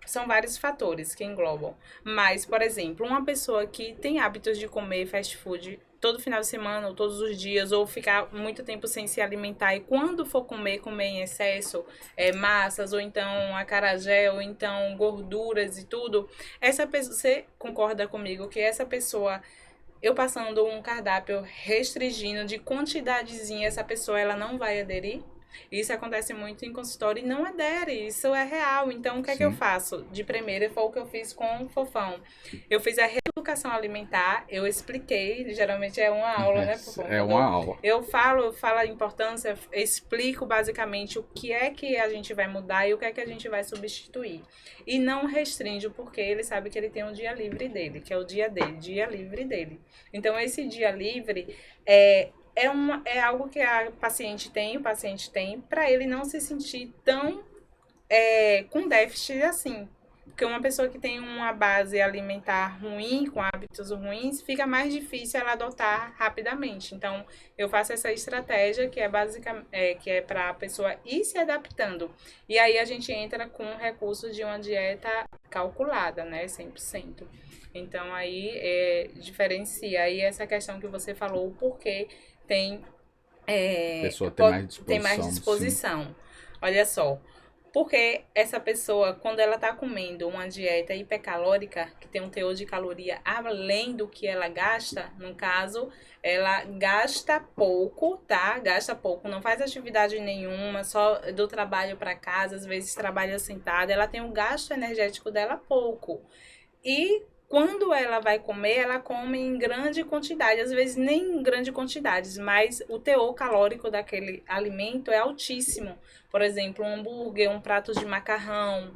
São vários fatores que englobam. Mas, por exemplo, uma pessoa que tem hábitos de comer fast food todo final de semana ou todos os dias, ou ficar muito tempo sem se alimentar, e quando for comer em excesso, massas, ou então acarajé, ou então gorduras e tudo, essa pessoa, você concorda comigo que essa pessoa, eu passando um cardápio restringindo de quantidadezinha, essa pessoa ela não vai aderir? Isso acontece muito em consultório e não adere, isso é real. Então, o que é que eu faço? De primeira, foi o que eu fiz com o Fofão. Eu fiz a reeducação alimentar, eu expliquei, geralmente é uma aula, né, Fofão? É uma aula. Eu falo a importância, explico basicamente o que é que a gente vai mudar e o que é que a gente vai substituir. E não restringo, porque ele sabe que ele tem um dia livre dele, que é o dia dele, dia livre dele. Então, esse dia livre é algo que o paciente tem, para ele não se sentir tão com déficit assim. Porque uma pessoa que tem uma base alimentar ruim, com hábitos ruins, fica mais difícil ela adotar rapidamente. Então, eu faço essa estratégia que é para a pessoa ir se adaptando. E aí a gente entra com o recurso de uma dieta calculada, né? 100%. Então, aí diferencia. Aí essa questão que você falou, o porquê tem pessoa tem mais disposição. Olha só, porque essa pessoa, quando ela está comendo uma dieta hipercalórica, que tem um teor de caloria além do que ela gasta, no caso, ela gasta pouco, tá? Gasta pouco, não faz atividade nenhuma, só do trabalho para casa, às vezes trabalha sentada, ela tem um gasto energético dela pouco. E quando ela vai comer, ela come em grande quantidade, às vezes nem em grande quantidades, mas o teor calórico daquele alimento é altíssimo. Por exemplo, um hambúrguer, um prato de macarrão.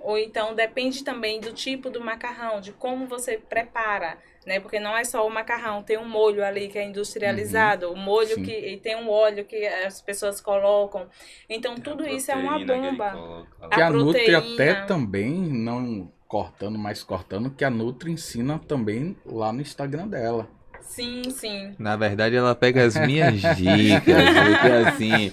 Ou então depende também do tipo do macarrão, de como você prepara, né? Porque não é só o macarrão, tem um molho ali que é industrializado, o molho e tem um óleo que as pessoas colocam. Então tudo isso é uma bomba. Que a Nutri até também não cortando, que a Nutri ensina também lá no Instagram dela. Sim, sim. Na verdade, ela pega as minhas dicas, porque assim,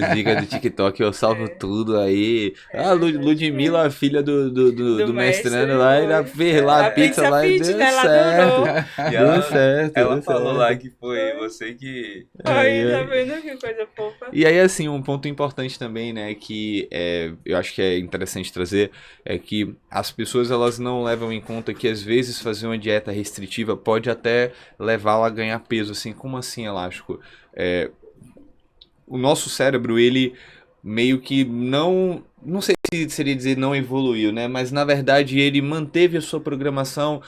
as dicas do TikTok, eu salvo tudo aí. Ludmilla, a filha do mestrando lá, ela fez lá a pizza lá e deu certo. Deu certo. Ela falou lá que foi você que... Aí, tá vendo que coisa fofa? E aí, assim, um ponto importante também, né, que eu acho que é interessante trazer, é que as pessoas, elas não levam em conta que, às vezes, fazer uma dieta restritiva pode até levá-la a ganhar peso, assim. Como assim, Elástico? O nosso cérebro, ele meio que não sei se seria dizer não evoluiu, né, mas, na verdade, ele manteve a sua programação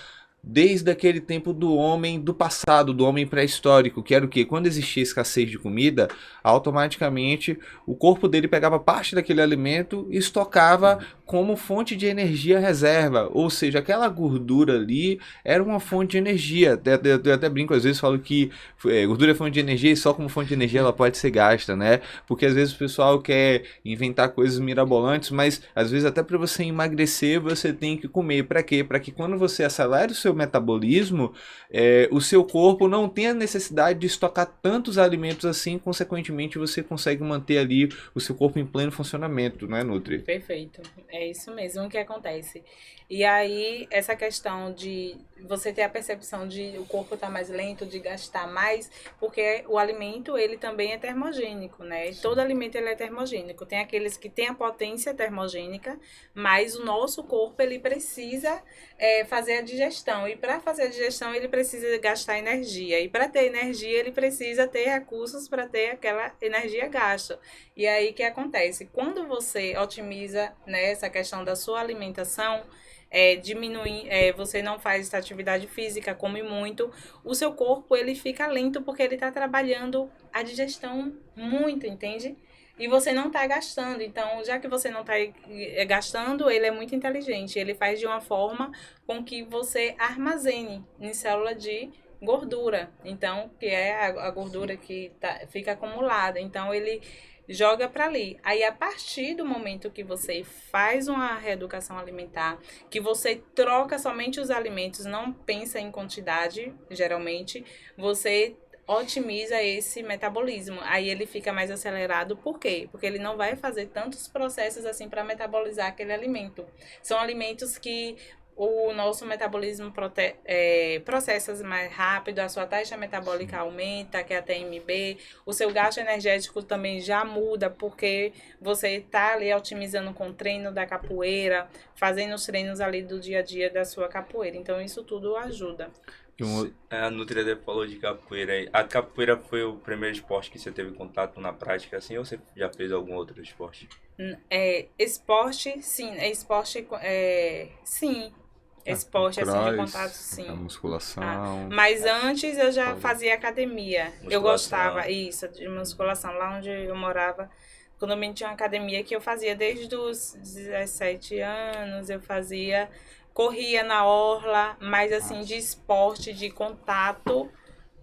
desde aquele tempo do homem do passado, do homem pré-histórico, que era o quê? Quando existia escassez de comida, automaticamente o corpo dele pegava parte daquele alimento e estocava como fonte de energia reserva, ou seja, aquela gordura ali era uma fonte de energia. Eu até brinco, às vezes falo que gordura é fonte de energia e só como fonte de energia ela pode ser gasta, né? Porque às vezes o pessoal quer inventar coisas mirabolantes, mas às vezes até para você emagrecer você tem que comer. Para quê? Para que quando você acelere o seu seu metabolismo, o seu corpo não tem a necessidade de estocar tantos alimentos assim, consequentemente você consegue manter ali o seu corpo em pleno funcionamento, não é, Nutri? Perfeito. É isso mesmo que acontece. E aí, essa questão de você ter a percepção de o corpo estar mais lento, de gastar mais, porque o alimento, ele também é termogênico, né? Todo alimento, ele é termogênico. Tem aqueles que têm a potência termogênica, mas o nosso corpo, ele precisa fazer a digestão. E para fazer a digestão, ele precisa gastar energia. E para ter energia, ele precisa ter recursos para ter aquela energia gasta. E aí, o que acontece? Quando você otimiza, né, essa questão da sua alimentação, diminui, você não faz atividade física, come muito, o seu corpo ele fica lento porque ele está trabalhando a digestão muito, entende? E você não está gastando. Então, já que você não está gastando, ele é muito inteligente. Ele faz de uma forma com que você armazene em célula de gordura. Então, que é a gordura que fica acumulada. Então, ele joga para ali. Aí, a partir do momento que você faz uma reeducação alimentar, que você troca somente os alimentos, não pensa em quantidade, geralmente, você otimiza esse metabolismo. Aí ele fica mais acelerado. Por quê? Porque ele não vai fazer tantos processos assim para metabolizar aquele alimento. São alimentos que o nosso metabolismo processa mais rápido, a sua taxa metabólica aumenta, que é a TMB, o seu gasto energético também já muda, porque você está ali otimizando com o treino da capoeira, fazendo os treinos ali do dia a dia da sua capoeira. Então, isso tudo ajuda. A Nutri até falou de capoeira aí. A capoeira foi o primeiro esporte que você teve contato na prática, assim, ou você já fez algum outro esporte? Esporte, sim. Sim. Esporte, assim, de contato, sim. A musculação. Mas antes eu já fazia academia. Musculação. Eu gostava, de musculação. Lá onde eu morava, quando eu tinha uma academia que eu fazia desde os 17 anos, corria na orla, mas assim, de esporte, de contato,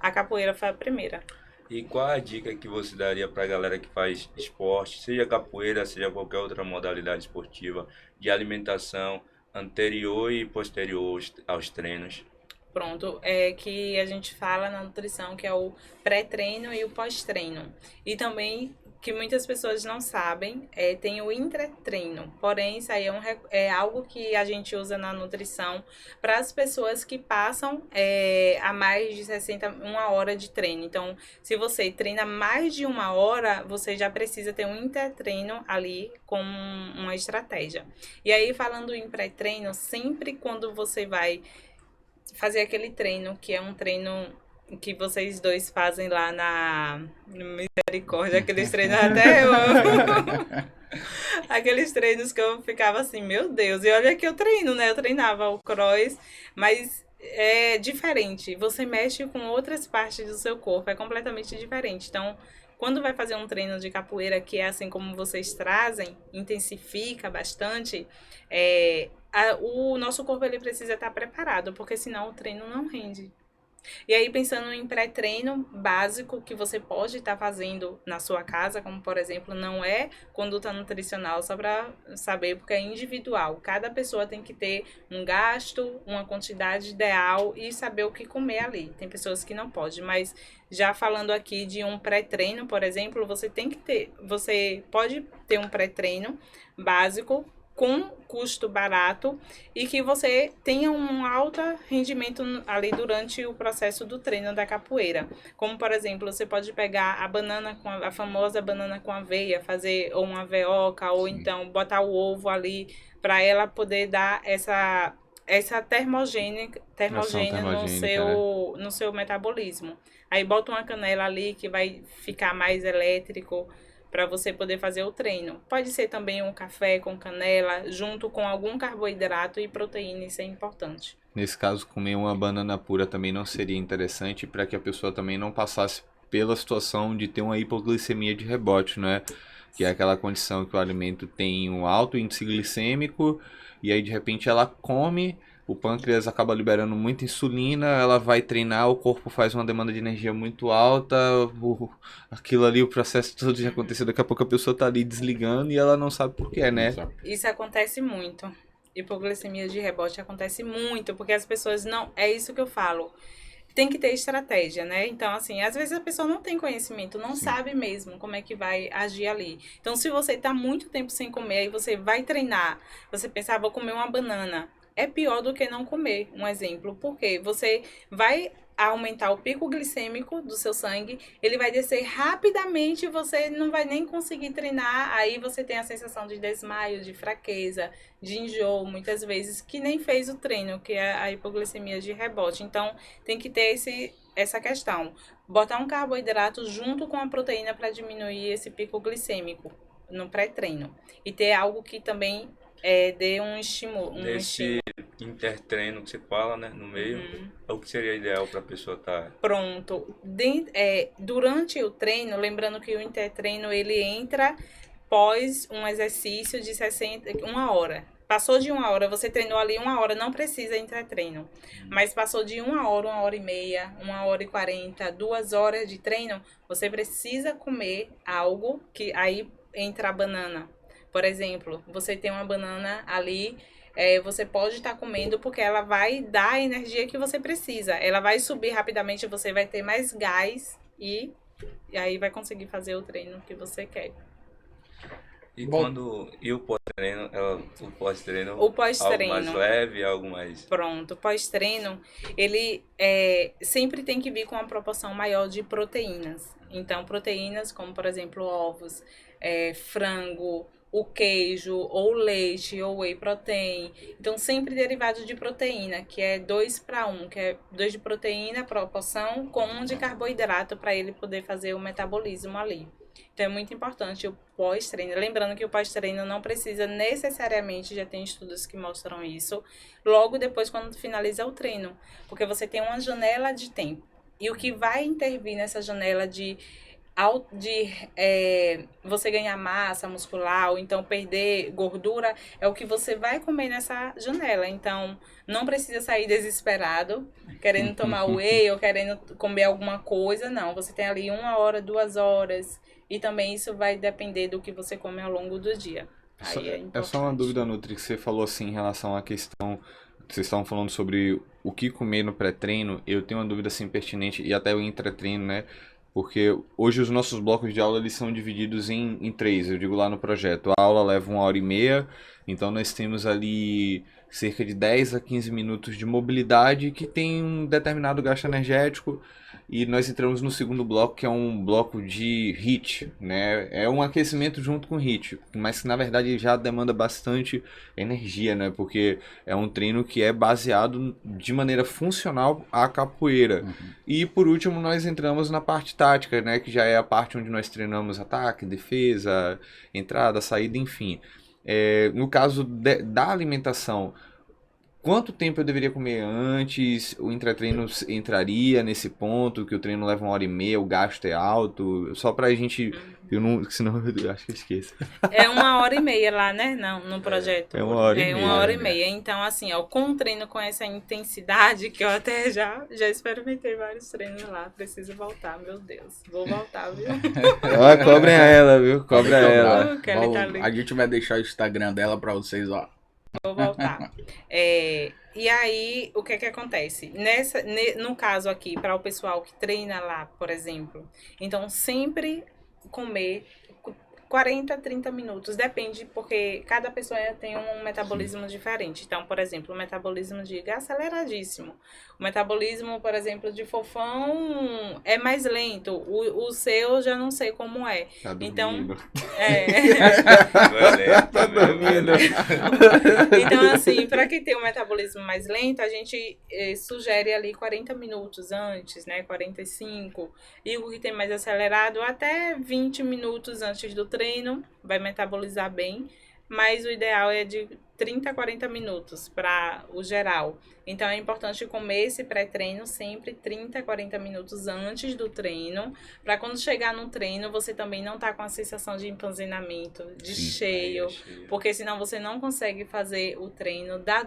a capoeira foi a primeira. E qual a dica que você daria pra galera que faz esporte, seja capoeira, seja qualquer outra modalidade esportiva, de alimentação anterior e posterior aos treinos? Pronto, que a gente fala na nutrição que é o pré-treino e o pós-treino. E também, que muitas pessoas não sabem, tem o intratreino. Porém, isso aí é algo que a gente usa na nutrição para as pessoas que passam a mais de 1 hora de treino. Então, se você treina mais de 1 hora, você já precisa ter um intratreino ali com uma estratégia. E aí, falando em pré-treino, sempre quando você vai fazer aquele treino, que é um treino que vocês dois fazem lá no Misericórdia, aqueles treinos até eu amo. Aqueles treinos que eu ficava assim, meu Deus, e olha que eu treino, né? Eu treinava o cross, mas é diferente. Você mexe com outras partes do seu corpo, é completamente diferente. Então, quando vai fazer um treino de capoeira, que é assim como vocês trazem, intensifica bastante, o nosso corpo ele precisa estar preparado, porque senão o treino não rende. E aí, pensando em pré-treino básico que você pode estar fazendo na sua casa, como por exemplo, não é conduta nutricional, só para saber, porque é individual. Cada pessoa tem que ter um gasto, uma quantidade ideal e saber o que comer ali. Tem pessoas que não podem, mas já falando aqui de um pré-treino, por exemplo, você pode ter um pré-treino básico com custo barato e que você tenha um alto rendimento ali durante o processo do treino da capoeira. Como, por exemplo, você pode pegar a famosa banana com aveia, fazer ou uma veoca, ou então botar o ovo ali para ela poder dar essa termogênia no seu metabolismo. Aí bota uma canela ali que vai ficar mais elétrico, para você poder fazer o treino. Pode ser também um café com canela, junto com algum carboidrato e proteína, isso é importante. Nesse caso, comer uma banana pura também não seria interessante para que a pessoa também não passasse pela situação de ter uma hipoglicemia de rebote, né? Que é aquela condição que o alimento tem um alto índice glicêmico e aí de repente ela come, o pâncreas acaba liberando muita insulina, ela vai treinar, o corpo faz uma demanda de energia muito alta, aquilo ali, o processo todo já aconteceu, daqui a pouco a pessoa tá ali desligando e ela não sabe por quê, né? Isso acontece muito. hipoglicemia de rebote acontece muito, porque as pessoas não... É isso que eu falo. Tem que ter estratégia, né? Então, assim, às vezes a pessoa não tem conhecimento, não sabe mesmo como é que vai agir ali. Então, se você tá muito tempo sem comer, aí você vai treinar, você pensa, vou comer uma banana. É pior do que não comer, um exemplo. Porque você vai aumentar o pico glicêmico do seu sangue, ele vai descer rapidamente, você não vai nem conseguir treinar, aí você tem a sensação de desmaio, de fraqueza, de enjoo, muitas vezes, que nem fez o treino, que é a hipoglicemia de rebote. Então, tem que ter essa questão. Botar um carboidrato junto com a proteína para diminuir esse pico glicêmico no pré-treino. E ter algo que também dê um estímulo. Desse intertreino que você fala, né, no meio, é o que seria ideal para a pessoa estar... Pronto. Durante o treino, lembrando que o intertreino, ele entra pós um exercício de 1 hora. Passou de 1 hora, você treinou ali 1 hora, não precisa intertreino. Mas passou de 1 hora, 1h30, 1h40, 2 horas de treino, você precisa comer algo que aí entra a banana. Por exemplo, você tem uma banana ali, você pode estar comendo porque ela vai dar a energia que você precisa. Ela vai subir rapidamente, você vai ter mais gás e aí vai conseguir fazer o treino que você quer. E o pós-treino, O pós-treino, algo mais leve, algo mais... Pronto, pós-treino, ele sempre tem que vir com uma proporção maior de proteínas. Então, proteínas como, por exemplo, ovos, frango, o queijo, ou leite, ou whey protein. Então, sempre derivado de proteína, que é 2:1, que é 2 de proteína, proporção, com 1 de carboidrato, para ele poder fazer o metabolismo ali. Então, é muito importante o pós-treino. Lembrando que o pós-treino não precisa necessariamente, já tem estudos que mostram isso, logo depois quando finaliza o treino. Porque você tem uma janela de tempo. E o que vai intervir nessa janela de você ganhar massa muscular ou então perder gordura é o que você vai comer nessa janela. Então, não precisa sair desesperado, querendo tomar whey ou querendo comer alguma coisa, não. Você tem ali 1 hora, 2 horas e também isso vai depender do que você come ao longo do dia. Aí é só uma dúvida, Nutri, que você falou assim em relação à questão... Vocês estavam falando sobre o que comer no pré-treino. Eu tenho uma dúvida assim pertinente e até o intra-treino, né? Porque hoje os nossos blocos de aula eles são divididos em 3, eu digo lá no projeto. A aula leva 1h30, então nós temos ali cerca de 10 a 15 minutos de mobilidade que tem um determinado gasto energético. E nós entramos no segundo bloco, que é um bloco de HIIT, né? É um aquecimento junto com HIIT, mas que na verdade já demanda bastante energia, né? Porque é um treino que é baseado de maneira funcional à capoeira. E por último nós entramos na parte tática, né? Que já é a parte onde nós treinamos ataque, defesa, entrada, saída, enfim. No caso da alimentação, quanto tempo eu deveria comer antes? O intratreino entraria nesse ponto, que o treino leva 1h30, o gasto é alto? Só pra gente... senão eu acho que eu esqueço. É 1h30 lá, né? Não, no projeto. É 1h30. É 1h30. Então, assim, ó, com um treino com essa intensidade, que eu até já experimentei vários treinos lá. Preciso voltar, meu Deus. Vou voltar, viu? Cobrem a ela, viu? Cobra ela. A gente vai deixar o Instagram dela pra vocês, ó. Vou voltar. E aí, o que é que acontece? No caso aqui, para o pessoal que treina lá, por exemplo, então sempre comer 40, 30 minutos, depende, porque cada pessoa tem um metabolismo diferente. Então, por exemplo, o metabolismo de Iga é aceleradíssimo. O metabolismo, por exemplo, de Fofão é mais lento. O seu, já não sei como é. Tá então, tá dormindo. Então, assim, para quem tem um metabolismo mais lento, a gente sugere ali 40 minutos antes, né? 45. E o que tem mais acelerado, até 20 minutos antes do treino, vai metabolizar bem. Mas o ideal é de 30 a 40 minutos para o geral. Então, é importante comer esse pré-treino sempre 30 a 40 minutos antes do treino, para quando chegar no treino, você também não tá com a sensação de empanzinamento, de cheio, porque senão você não consegue fazer o treino, dá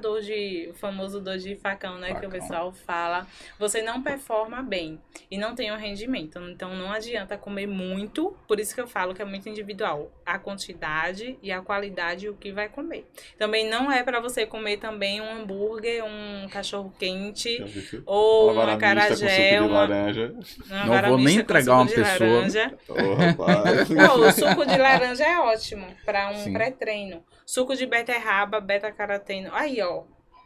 o famoso dor de facão, né, que o pessoal fala, você não performa bem e não tem um rendimento. Então, não adianta comer muito, por isso que eu falo que é muito individual, a quantidade e a qualidade, o que vai comer. Também Também não é para você comer também um hambúrguer, um cachorro-quente ou uma acarajé, com suco de laranja. Não vou nem entregar uma pessoa. Ô, rapaz. Não, o suco de laranja é ótimo para um Sim. pré-treino. Suco de beterraba, beta-caroteno. Aí, ó.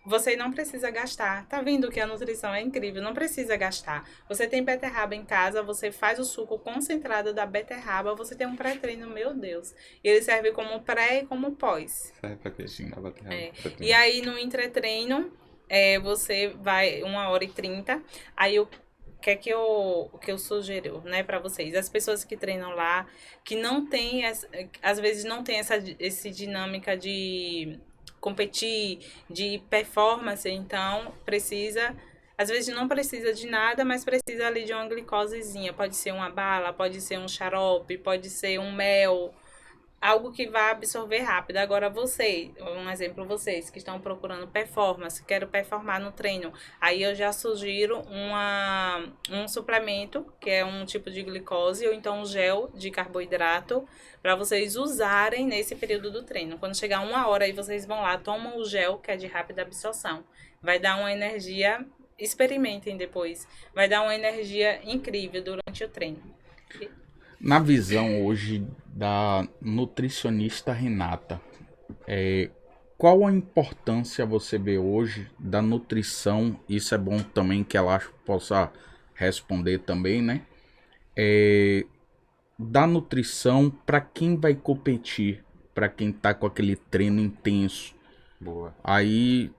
Você não precisa gastar. Tá vendo que a nutrição é incrível? Não precisa gastar. Você tem beterraba em casa, você faz o suco concentrado da beterraba, você tem um pré-treino, meu Deus. E ele serve como pré e como pós. Serve pra quê? Sim, E aí, no entretreino, você vai 1h30. Aí, o que é que eu sugiro, né, para vocês? As pessoas que treinam lá, que não tem, às vezes não tem essa dinâmica de competir, de performance, então precisa, às vezes não precisa de nada, mas precisa ali de uma glicosezinha. Pode ser uma bala, pode ser um xarope, pode ser um mel, algo que vai absorver rápido. Agora um exemplo, vocês que estão procurando performance, quero performar no treino, aí eu já sugiro um suplemento, que é um tipo de glicose, ou então um gel de carboidrato, para vocês usarem nesse período do treino. Quando chegar 1 hora, aí vocês vão lá, tomam o gel, que é de rápida absorção. Vai dar uma energia, experimentem depois, vai dar uma energia incrível durante o treino. Na visão hoje da nutricionista Renata, qual a importância você vê hoje da nutrição? Isso é bom também que ela possa responder também, né? Da nutrição para quem vai competir, para quem tá com aquele treino intenso. Boa. Aí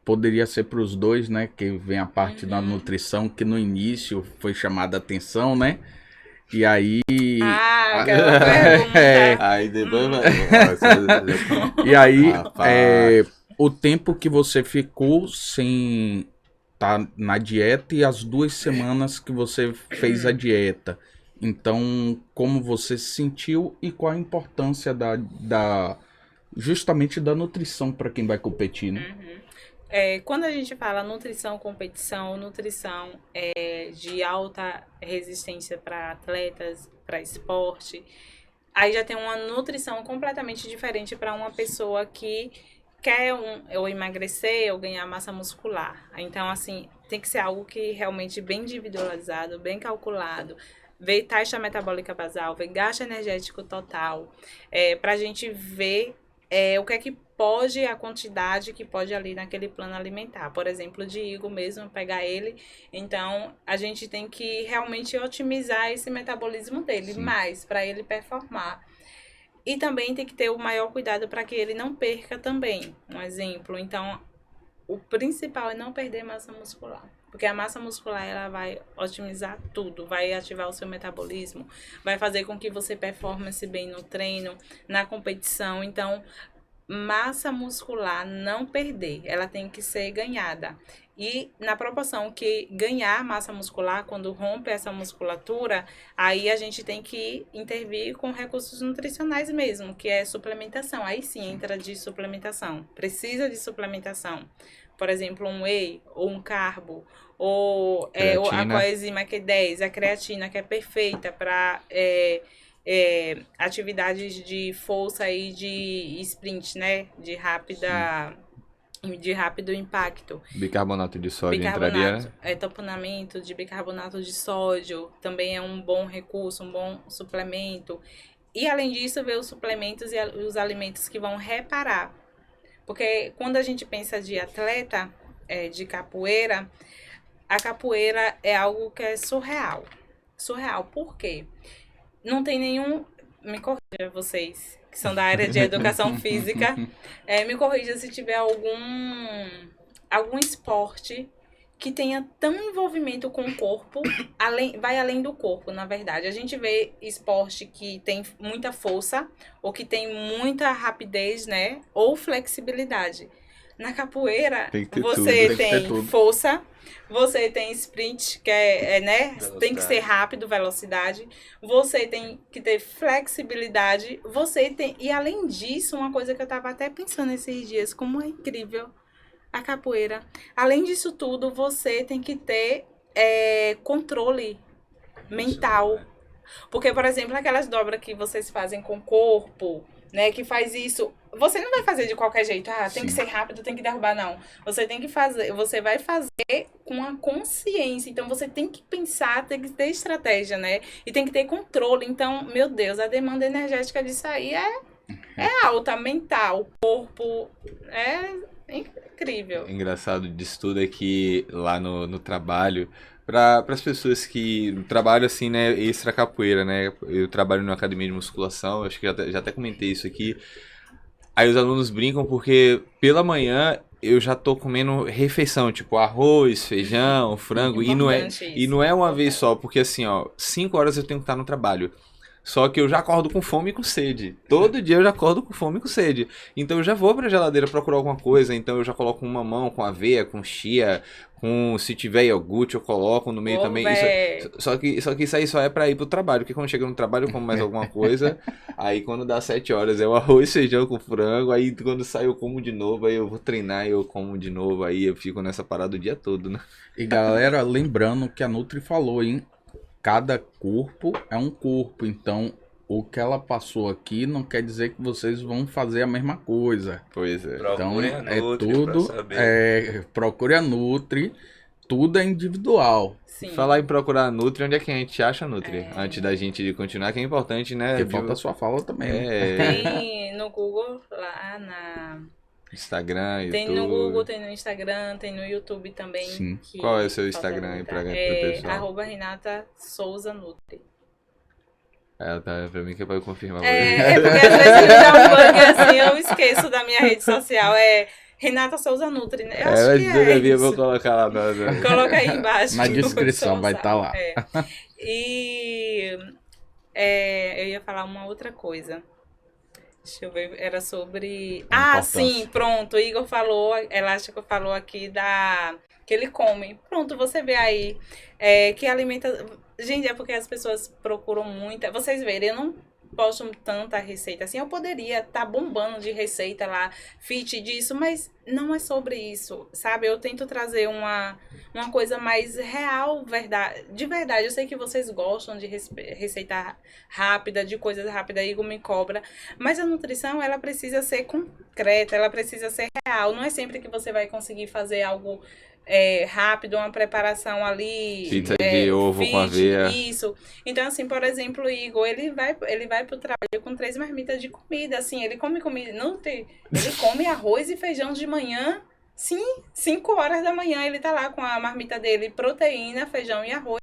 poderia ser para os dois, né? Que vem a parte da nutrição, que no início foi chamada a atenção, né? E aí... aquela pergunta. Aí depois E aí, Rapaz. o tempo que você ficou sem estar na dieta e as 2 semanas que você fez a dieta. Então, como você se sentiu e qual a importância justamente da nutrição para quem vai competir, né? Quando a gente fala nutrição, competição, nutrição de alta resistência para atletas, para esporte, aí já tem uma nutrição completamente diferente para uma pessoa que quer ou emagrecer ou ganhar massa muscular. Então, assim, tem que ser algo que realmente bem individualizado, bem calculado, ver taxa metabólica basal, ver gasto energético total, para a gente ver o que é que pode, a quantidade que pode ali naquele plano alimentar. Por exemplo, de Igor mesmo, pegar ele. Então, a gente tem que realmente otimizar esse metabolismo dele, mais para ele performar. E também tem que ter o maior cuidado para que ele não perca também. Um exemplo, então, o principal é não perder massa muscular. Porque a massa muscular, ela vai otimizar tudo, vai ativar o seu metabolismo, vai fazer com que você performance bem no treino, na competição. Então, massa muscular não perder, ela tem que ser ganhada. E na proporção que ganhar massa muscular, quando rompe essa musculatura, aí a gente tem que intervir com recursos nutricionais mesmo, que é suplementação. Aí sim entra de suplementação. Precisa de suplementação. Por exemplo, um whey ou um carbo, ou a coenzima Q10, a creatina, que é perfeita para atividades de força e de sprint, né? De rápido impacto. Bicarbonato de sódio entraria, né? Tamponamento de bicarbonato de sódio também é um bom recurso, um bom suplemento. E além disso, ver os suplementos e os alimentos que vão reparar. Porque quando a gente pensa de atleta, de capoeira, a capoeira é algo que é surreal. Surreal, por quê? Não tem nenhum... Me corrija vocês, que são da área de educação física. Me corrija se tiver algum esporte que tenha tão envolvimento com o corpo, vai além do corpo, na verdade. A gente vê esporte que tem muita força, ou que tem muita rapidez, né? Ou flexibilidade. Na capoeira, você tem força, você tem sprint, que né? Tem que ser rápido, velocidade. Você tem que ter flexibilidade. E além disso, uma coisa que eu tava até pensando esses dias, como é incrível a capoeira. Além disso tudo, você tem que ter controle mental. Porque, por exemplo, aquelas dobras que vocês fazem com o corpo, né, que faz isso, você não vai fazer de qualquer jeito, tem que ser rápido, tem que derrubar, não. Você tem que fazer, você vai fazer com a consciência, então você tem que pensar, tem que ter estratégia, né, e tem que ter controle. Então, meu Deus, a demanda energética disso aí é alta, mental, corpo, é incrível. Engraçado disso tudo é que lá no trabalho, para as pessoas que trabalham assim, né, extra capoeira, né, eu trabalho numa academia de musculação, acho que já até comentei isso aqui, aí os alunos brincam porque pela manhã eu já tô comendo refeição, tipo arroz, feijão, frango, e não é uma vez só, porque assim, ó, 5 horas eu tenho que estar no trabalho. Só que eu já acordo com fome e com sede. Todo dia eu já acordo com fome e com sede. Então eu já vou pra geladeira procurar alguma coisa. Então eu já coloco um mamão com aveia, com chia, se tiver iogurte eu coloco no meio também. Só que isso aí só é pra ir pro trabalho. Porque quando chega no trabalho eu como mais alguma coisa. Aí quando dá 7 horas é o arroz, feijão com frango. Aí quando sai eu como de novo. Aí eu vou treinar e eu como de novo. Aí eu fico nessa parada o dia todo, né? E galera, lembrando que a Nutri falou, hein? Cada corpo é um corpo, então o que ela passou aqui não quer dizer que vocês vão fazer a mesma coisa. Pois é. Então Procure a Nutri procure a Nutri, tudo é individual. Sim. Falar em procurar a Nutri, onde é que a gente acha a Nutri? Antes da gente continuar, que é importante, né? Porque falta a sua fala também. Tem no Google, lá na... Instagram, Tem YouTube. no Google, tem no Instagram, tem no YouTube também. Sim. Qual é o seu Instagram aí pra pessoal? @Renata Souza Nutri. Tá, pra mim que é pra eu confirmar. Porque às vezes ele dá um bug assim, eu esqueço da minha rede social. É Renata Souza Nutri, né? Eu acho que é eu vou isso. colocar lá. Coloca aí embaixo. Na descrição vai estar lá. E eu ia falar uma outra coisa. Deixa eu ver, era sobre... sim, pronto, o Igor falou, Elástico falou aqui que ele come. Pronto, você vê aí que alimenta... Gente, é porque as pessoas procuram muita... Vocês verem, eu não posto tanta receita assim. Eu poderia estar bombando de receita lá, fit disso, mas não é sobre isso, sabe? Eu tento trazer uma coisa mais real, de verdade. Eu sei que vocês gostam de receita rápida, de coisas rápidas, Igor me cobra, mas a nutrição, ela precisa ser concreta, ela precisa ser real. Não é sempre que você vai conseguir fazer algo rápido, uma preparação ali. Pizza de ovo com aveia. Isso. Então, assim, por exemplo, o Igor, ele vai pro trabalho com 3 marmitas de comida, assim, ele come comida, ele come arroz e feijão de manhã, sim, 5 horas da manhã ele tá lá com a marmita dele, proteína, feijão e arroz,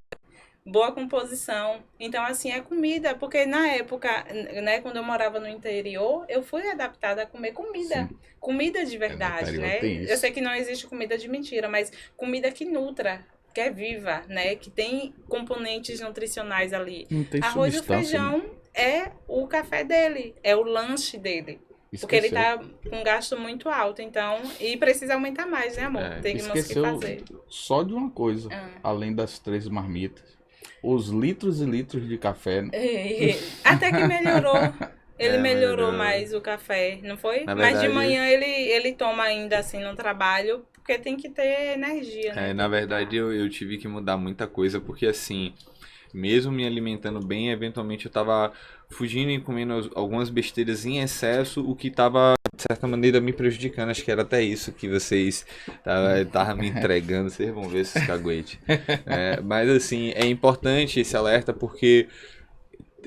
boa composição. Então, assim, é comida, porque na época, né, quando eu morava no interior, eu fui adaptada a comer comida. Sim. Comida de verdade, né? Eu sei que não existe comida de mentira, mas comida que nutra, que é viva, né? Que tem componentes nutricionais ali. Não tem arroz e feijão, né? É o café dele, é o lanche dele. Porque ele tá com um gasto muito alto, então... E precisa aumentar mais, né, amor? Tem que fazer. Só de uma coisa, além das 3 marmitas. Os litros e litros de café. Até que melhorou. Ele melhorou mais o café, não foi? Mas de manhã ele toma ainda assim no trabalho, porque tem que ter energia, né? Na verdade eu tive que mudar muita coisa, porque assim, mesmo me alimentando bem, eventualmente eu tava fugindo e comendo algumas besteiras em excesso, o que tava, de certa maneira, me prejudicando. Acho que era até isso que vocês estavam me entregando, vocês vão ver esses caguetes. Mas assim, é importante esse alerta, porque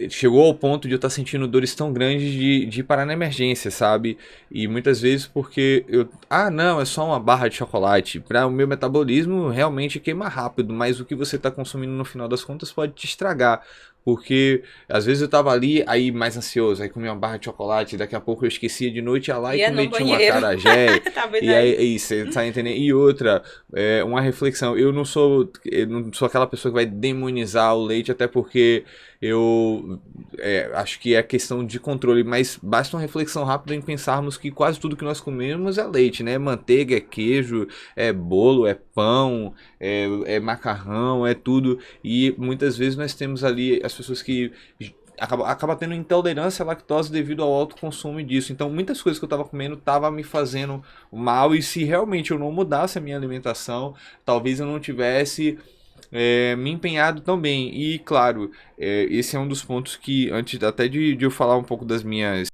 chegou ao ponto de eu estar sentindo dores tão grandes de parar na emergência, sabe? E muitas vezes porque não, é só uma barra de chocolate. Para o meu metabolismo realmente queima rápido, mas o que você está consumindo no final das contas pode te estragar. Porque às vezes eu tava ali, aí mais ansioso, aí comia uma barra de chocolate, daqui a pouco eu esquecia de noite, ia lá e cometi uma acarajé. E aí você tá entendendo? E outra, uma reflexão, eu não sou aquela pessoa que vai demonizar o leite, até porque eu acho que é questão de controle, mas basta uma reflexão rápida em pensarmos que quase tudo que nós comemos é leite, né? Manteiga, é queijo, é bolo, é pão, é macarrão, é tudo. E muitas vezes nós temos ali as pessoas que acaba tendo intolerância à lactose devido ao alto consumo disso. Então muitas coisas que eu estava comendo estavam me fazendo mal, e se realmente eu não mudasse a minha alimentação, talvez eu não tivesse me empenhado também. E, claro, esse é um dos pontos que, antes até de eu falar um pouco das minhas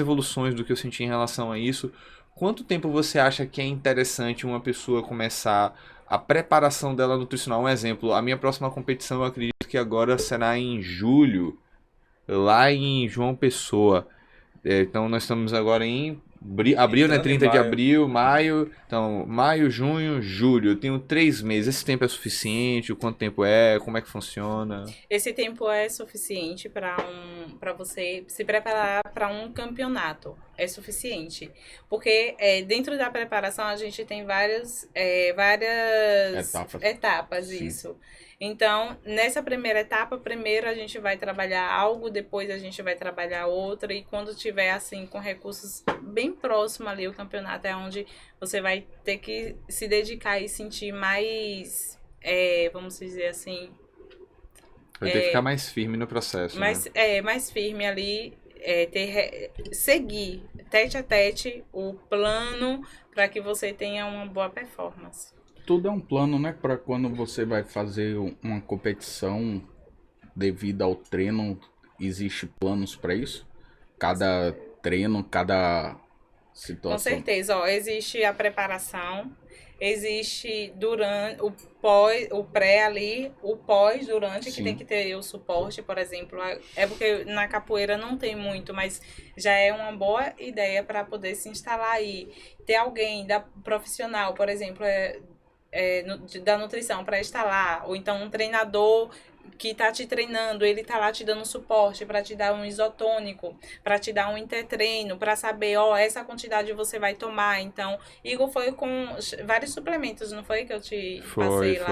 evoluções, do que eu senti em relação a isso, quanto tempo você acha que é interessante uma pessoa começar a preparação dela nutricional? Um exemplo, a minha próxima competição eu acredito que agora será em julho, lá em João Pessoa. Então nós estamos agora em abril, né? Entrando em 30 de maio. abril, maio. Então, maio, junho, julho. Eu tenho 3 meses. Esse tempo é suficiente? O quanto tempo é? Como é que funciona? Esse tempo é suficiente para você se preparar para um campeonato. É suficiente. Porque dentro da preparação a gente tem várias etapas Sim. isso. Então, nessa primeira etapa, primeiro a gente vai trabalhar algo, depois a gente vai trabalhar outra, e quando tiver assim com recursos bem próximo ali o campeonato é onde você vai ter que se dedicar e sentir mais, vamos dizer assim, Vai ter que ficar mais firme no processo, né? mais firme ali, seguir tete a tete o plano para que você tenha uma boa performance. Tudo é um plano, né? Para quando você vai fazer uma competição devido ao treino, existe planos para isso? Cada treino, cada Com situação. certeza, ó, existe a preparação, existe durante o pré ali, o pós, durante, que Sim. tem que ter o suporte, por exemplo. É porque na capoeira não tem muito, mas já é uma boa ideia para poder se instalar aí. Ter alguém profissional, por exemplo, da nutrição para instalar, ou então um treinador que tá te treinando, ele tá lá te dando suporte para te dar um isotônico, para te dar um intertreino, para saber, essa quantidade você vai tomar. Então, Igor foi com vários suplementos, não foi que eu te passei lá?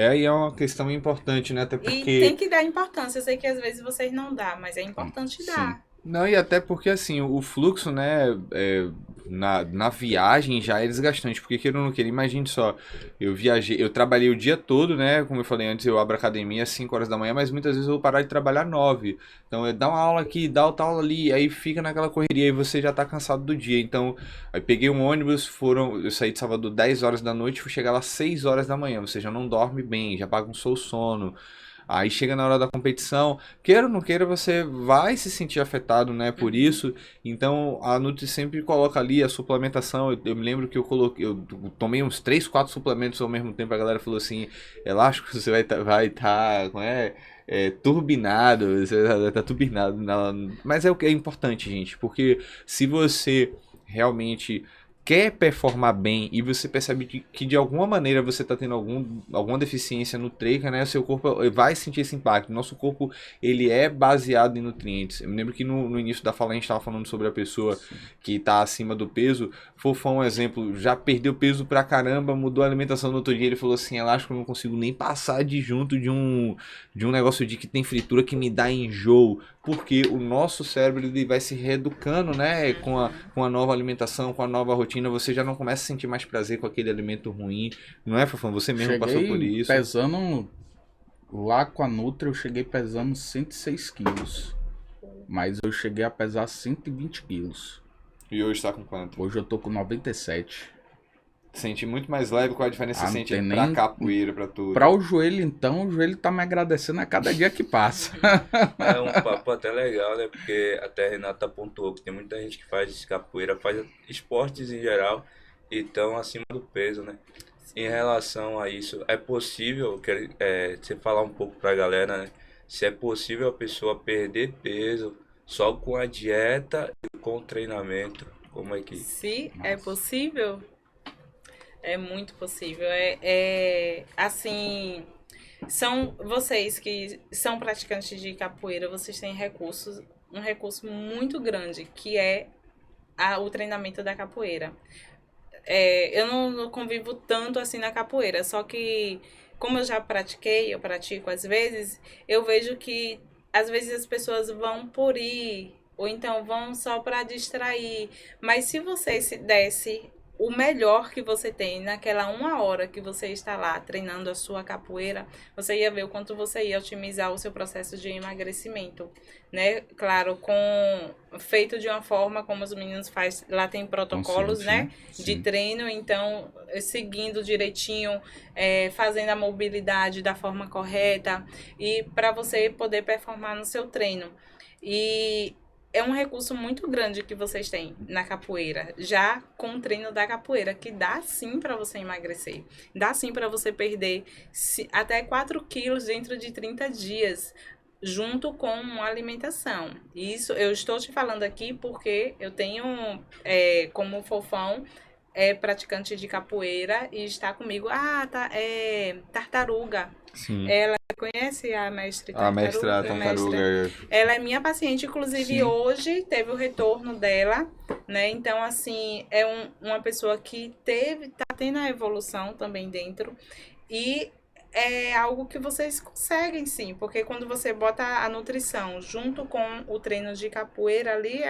Aí é uma questão importante, né? Até E porque... tem que dar importância. Eu sei que às vezes vocês não dão, mas é importante Sim. dar. Não, e até porque assim, o fluxo, né, na viagem já é desgastante, porque queira ou não queira, imagine só, eu trabalhei o dia todo, né, como eu falei antes, eu abro a academia às 5 horas da manhã, mas muitas vezes eu vou parar de trabalhar 9, então eu dar uma aula aqui, dar outra aula ali, aí fica naquela correria e você já tá cansado do dia, então, aí peguei um ônibus, eu saí de Salvador 10 horas da noite, fui chegar lá 6 horas da manhã, você já não dorme bem, já bagunçou o sono. Aí chega na hora da competição, queira ou não queira, você vai se sentir afetado, né, por isso. Então a Nutri sempre coloca ali a suplementação. Eu me lembro que eu tomei uns 3, 4 suplementos ao mesmo tempo. A galera falou assim: elástico, você vai tá, como turbinado, você vai tá turbinado. Mas é o que é importante, gente, porque se você realmente quer performar bem e você percebe que de alguma maneira você está tendo alguma deficiência nutrica, né? Seu corpo vai sentir esse impacto. Nosso corpo, ele é baseado em nutrientes. Eu me lembro que no início da fala a gente estava falando sobre a pessoa que está acima do peso. Fofão, um exemplo, já perdeu peso pra caramba, mudou a alimentação no outro dia, ele falou assim, elástico, eu não consigo nem passar de junto de um negócio de que tem fritura que me dá enjoo, porque o nosso cérebro ele vai se reeducando, né, com a nova alimentação, com a nova rotina, você já não começa a sentir mais prazer com aquele alimento ruim, não é, Fofão? Você mesmo passou por isso. Pesando, lá com a Nutri eu cheguei pesando 106 quilos, mas eu cheguei a pesar 120 quilos. E hoje tá com quanto? Hoje eu tô com 97. Senti muito mais leve, qual a diferença você sente tem pra nem- capoeira, pra tudo? Pra o joelho, então, o joelho tá me agradecendo a cada dia que passa. É um papo até legal, né? Porque até a Renata pontuou que tem muita gente que faz capoeira, faz esportes em geral e estão acima do peso, né? Em relação a isso, é possível, você falar um pouco pra galera, né? Se é possível a pessoa perder peso só com a dieta e com o treinamento, como é que... Se é possível, é muito possível. Assim, são vocês que são praticantes de capoeira, vocês têm um recurso muito grande, que é o treinamento da capoeira. Eu não convivo tanto assim na capoeira, só que como eu já pratiquei, eu pratico às vezes, eu vejo que às vezes as pessoas vão por ir, ou então vão só para distrair. Mas se você se desse o melhor que você tem naquela 1 hora que você está lá treinando a sua capoeira, você ia ver o quanto você ia otimizar o seu processo de emagrecimento, né? Claro, feito de uma forma como os meninos fazem, lá tem protocolos, né? Sim. De treino, então seguindo direitinho, fazendo a mobilidade da forma correta e para você poder performar no seu treino. E é um recurso muito grande que vocês têm na capoeira, já com o treino da capoeira, que dá sim para você emagrecer. Dá sim para você perder até 4 quilos dentro de 30 dias, junto com uma alimentação. Isso eu estou te falando aqui porque eu tenho, como Fofão, praticante de capoeira e está comigo. Tartaruga. Sim. Ela conhece a mestre Tartaruga? A mestra Tartaruga. Ela é minha paciente, inclusive Sim. hoje teve o retorno dela, né? Então, assim, é uma pessoa que tá tendo a evolução também dentro. E é algo que vocês conseguem, sim, porque quando você bota a nutrição junto com o treino de capoeira ali,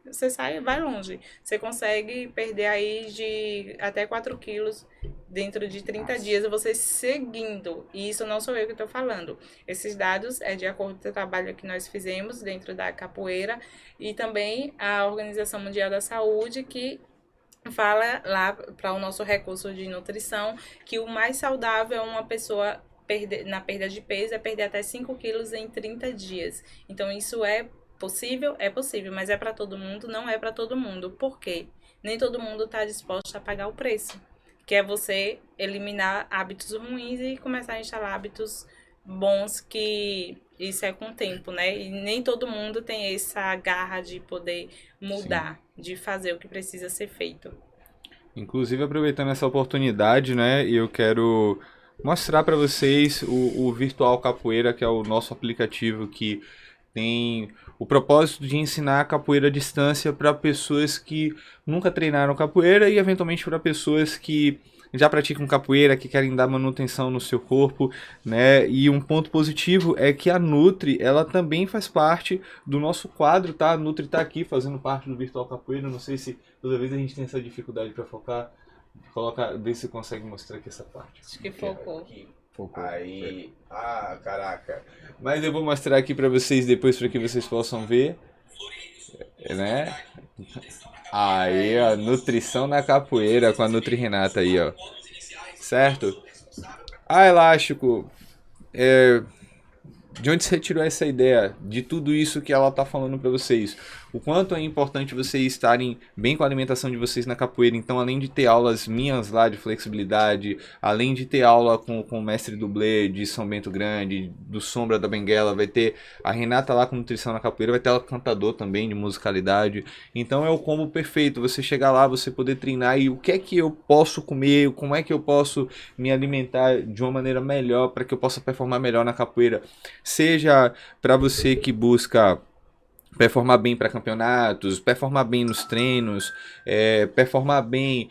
você vai longe. Você consegue perder aí de até 4 quilos dentro de 30 dias, você seguindo. E isso não sou eu que estou falando. Esses dados é de acordo com o trabalho que nós fizemos dentro da capoeira e também a Organização Mundial da Saúde, que fala lá para o nosso recurso de nutrição que o mais saudável é uma pessoa na perda de peso, é perder até 5 quilos em 30 dias. Então, isso é possível? É possível, mas é para todo mundo? Não é para todo mundo. Por quê? Nem todo mundo está disposto a pagar o preço, que é você eliminar hábitos ruins e começar a instalar hábitos bons, que isso é com o tempo, né? E nem todo mundo tem essa garra de poder mudar, de fazer o que precisa ser feito. Inclusive, aproveitando essa oportunidade, né, eu quero mostrar para vocês o Virtual Capoeira, que é o nosso aplicativo que tem o propósito de ensinar a capoeira à distância para pessoas que nunca treinaram capoeira e eventualmente para pessoas que já praticam capoeira, que querem dar manutenção no seu corpo, né? E um ponto positivo é que a Nutri, ela também faz parte do nosso quadro, tá? A Nutri tá aqui fazendo parte do Virtual Capoeira. Não sei se toda vez a gente tem essa dificuldade para focar. Vê se consegue mostrar aqui essa parte. Acho que focou. Aqui. Aí, caraca. Mas eu vou mostrar aqui pra vocês depois para que vocês possam ver, né? Aí, ó, nutrição na capoeira com a Nutri Renata aí, ó. Certo? Elástico, de onde você tirou essa ideia de tudo isso que ela tá falando para vocês? O quanto é importante vocês estarem bem com a alimentação de vocês na capoeira. Então, além de ter aulas minhas lá de flexibilidade, além de ter aula com o mestre dublê de São Bento Grande, do Sombra da Benguela, vai ter a Renata lá com nutrição na capoeira, vai ter ela cantador também de musicalidade. Então é o combo perfeito, você chegar lá, você poder treinar e o que é que eu posso comer, como é que eu posso me alimentar de uma maneira melhor para que eu possa performar melhor na capoeira. Seja para você que busca performar bem para campeonatos, performar bem nos treinos, performar bem,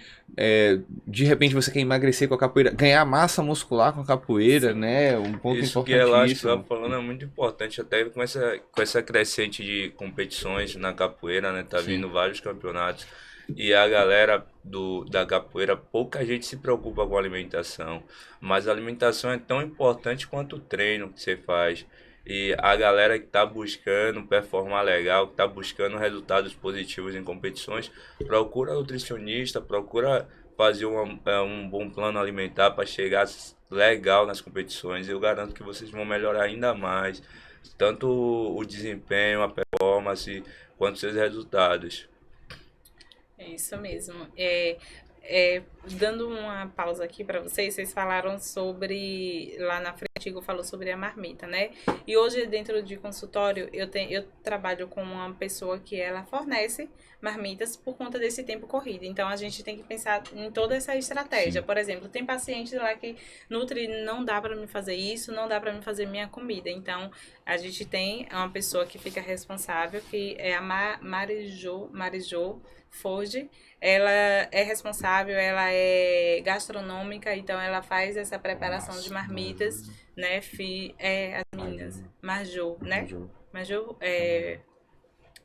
de repente você quer emagrecer com a capoeira, ganhar massa muscular com a capoeira, né? Um ponto Isso que ela está importantíssimo. falando é muito importante, até com essa crescente de competições na capoeira, né? Tá vindo vários campeonatos. E a galera da capoeira, pouca gente se preocupa com a alimentação, mas a alimentação é tão importante quanto o treino que você faz. E a galera que está buscando performar legal, que está buscando resultados positivos em competições, procura nutricionista, procura fazer um bom plano alimentar para chegar legal nas competições. Eu garanto que vocês vão melhorar ainda mais, tanto o desempenho, a performance, quanto seus resultados. É isso mesmo. Dando uma pausa aqui para vocês falaram sobre, lá na frente, Igor falou sobre a marmita, né? E hoje, dentro de consultório, eu trabalho com uma pessoa que ela fornece marmitas por conta desse tempo corrido. Então, a gente tem que pensar em toda essa estratégia. Sim. Por exemplo, tem pacientes lá que Nutri, não dá para me fazer isso, não dá para me fazer minha comida. Então, a gente tem uma pessoa que fica responsável, que é a Marijô Forge. Ela é responsável, ela é gastronômica, então ela faz essa preparação de marmitas, né? As meninas, Marjô, né?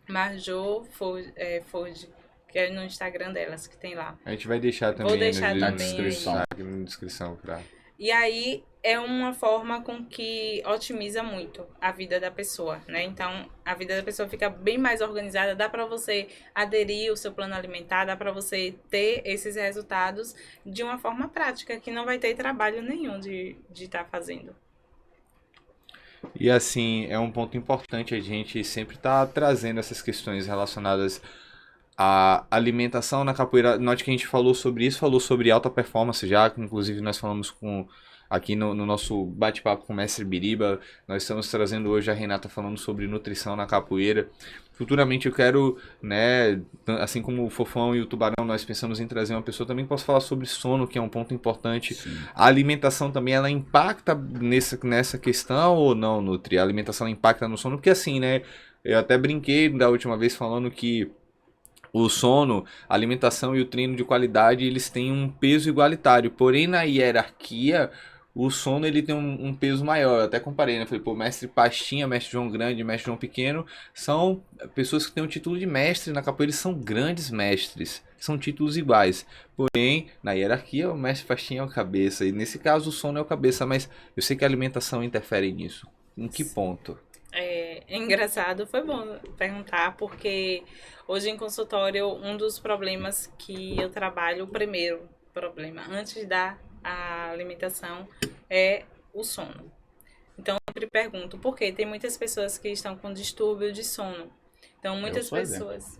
Marjô Forge. que é no Instagram delas, que tem lá. A gente vai deixar também, Vou deixar na também descrição. Na descrição pra... E aí é uma forma com que otimiza muito a vida da pessoa, né? Então, a vida da pessoa fica bem mais organizada, dá para você aderir o seu plano alimentar, dá para você ter esses resultados de uma forma prática, que não vai ter trabalho nenhum de estar fazendo. E assim, é um ponto importante a gente sempre tá trazendo essas questões relacionadas à alimentação na capoeira. Note que a gente falou sobre isso, falou sobre alta performance já, que inclusive nós falamos aqui no nosso bate-papo com o Mestre Biriba. Nós estamos trazendo hoje a Renata falando sobre nutrição na capoeira. Futuramente eu quero, né, assim como o Fofão e o Tubarão, nós pensamos em trazer uma pessoa também que possa falar sobre sono, que é um ponto importante. Sim. A alimentação também, ela impacta nessa questão ou não, Nutri? A alimentação impacta no sono? Porque assim, né, eu até brinquei da última vez falando que o sono, a alimentação e o treino de qualidade, eles têm um peso igualitário. Porém, na hierarquia, o sono ele tem um peso maior. Eu até comparei, né? Falei, pô, mestre Pastinha, mestre João Grande, mestre João Pequeno, são pessoas que têm o título de mestre na capoeira, eles são grandes mestres. São títulos iguais. Porém, na hierarquia, o mestre Pastinha é o cabeça. E nesse caso, o sono é o cabeça. Mas eu sei que a alimentação interfere nisso. Em que ponto? É engraçado, foi bom perguntar, porque hoje em consultório, um dos problemas que eu trabalho, o primeiro problema, antes da alimentação, é o sono. Então, eu sempre pergunto, por quê? Tem muitas pessoas que estão com distúrbio de sono. Então, muitas pessoas...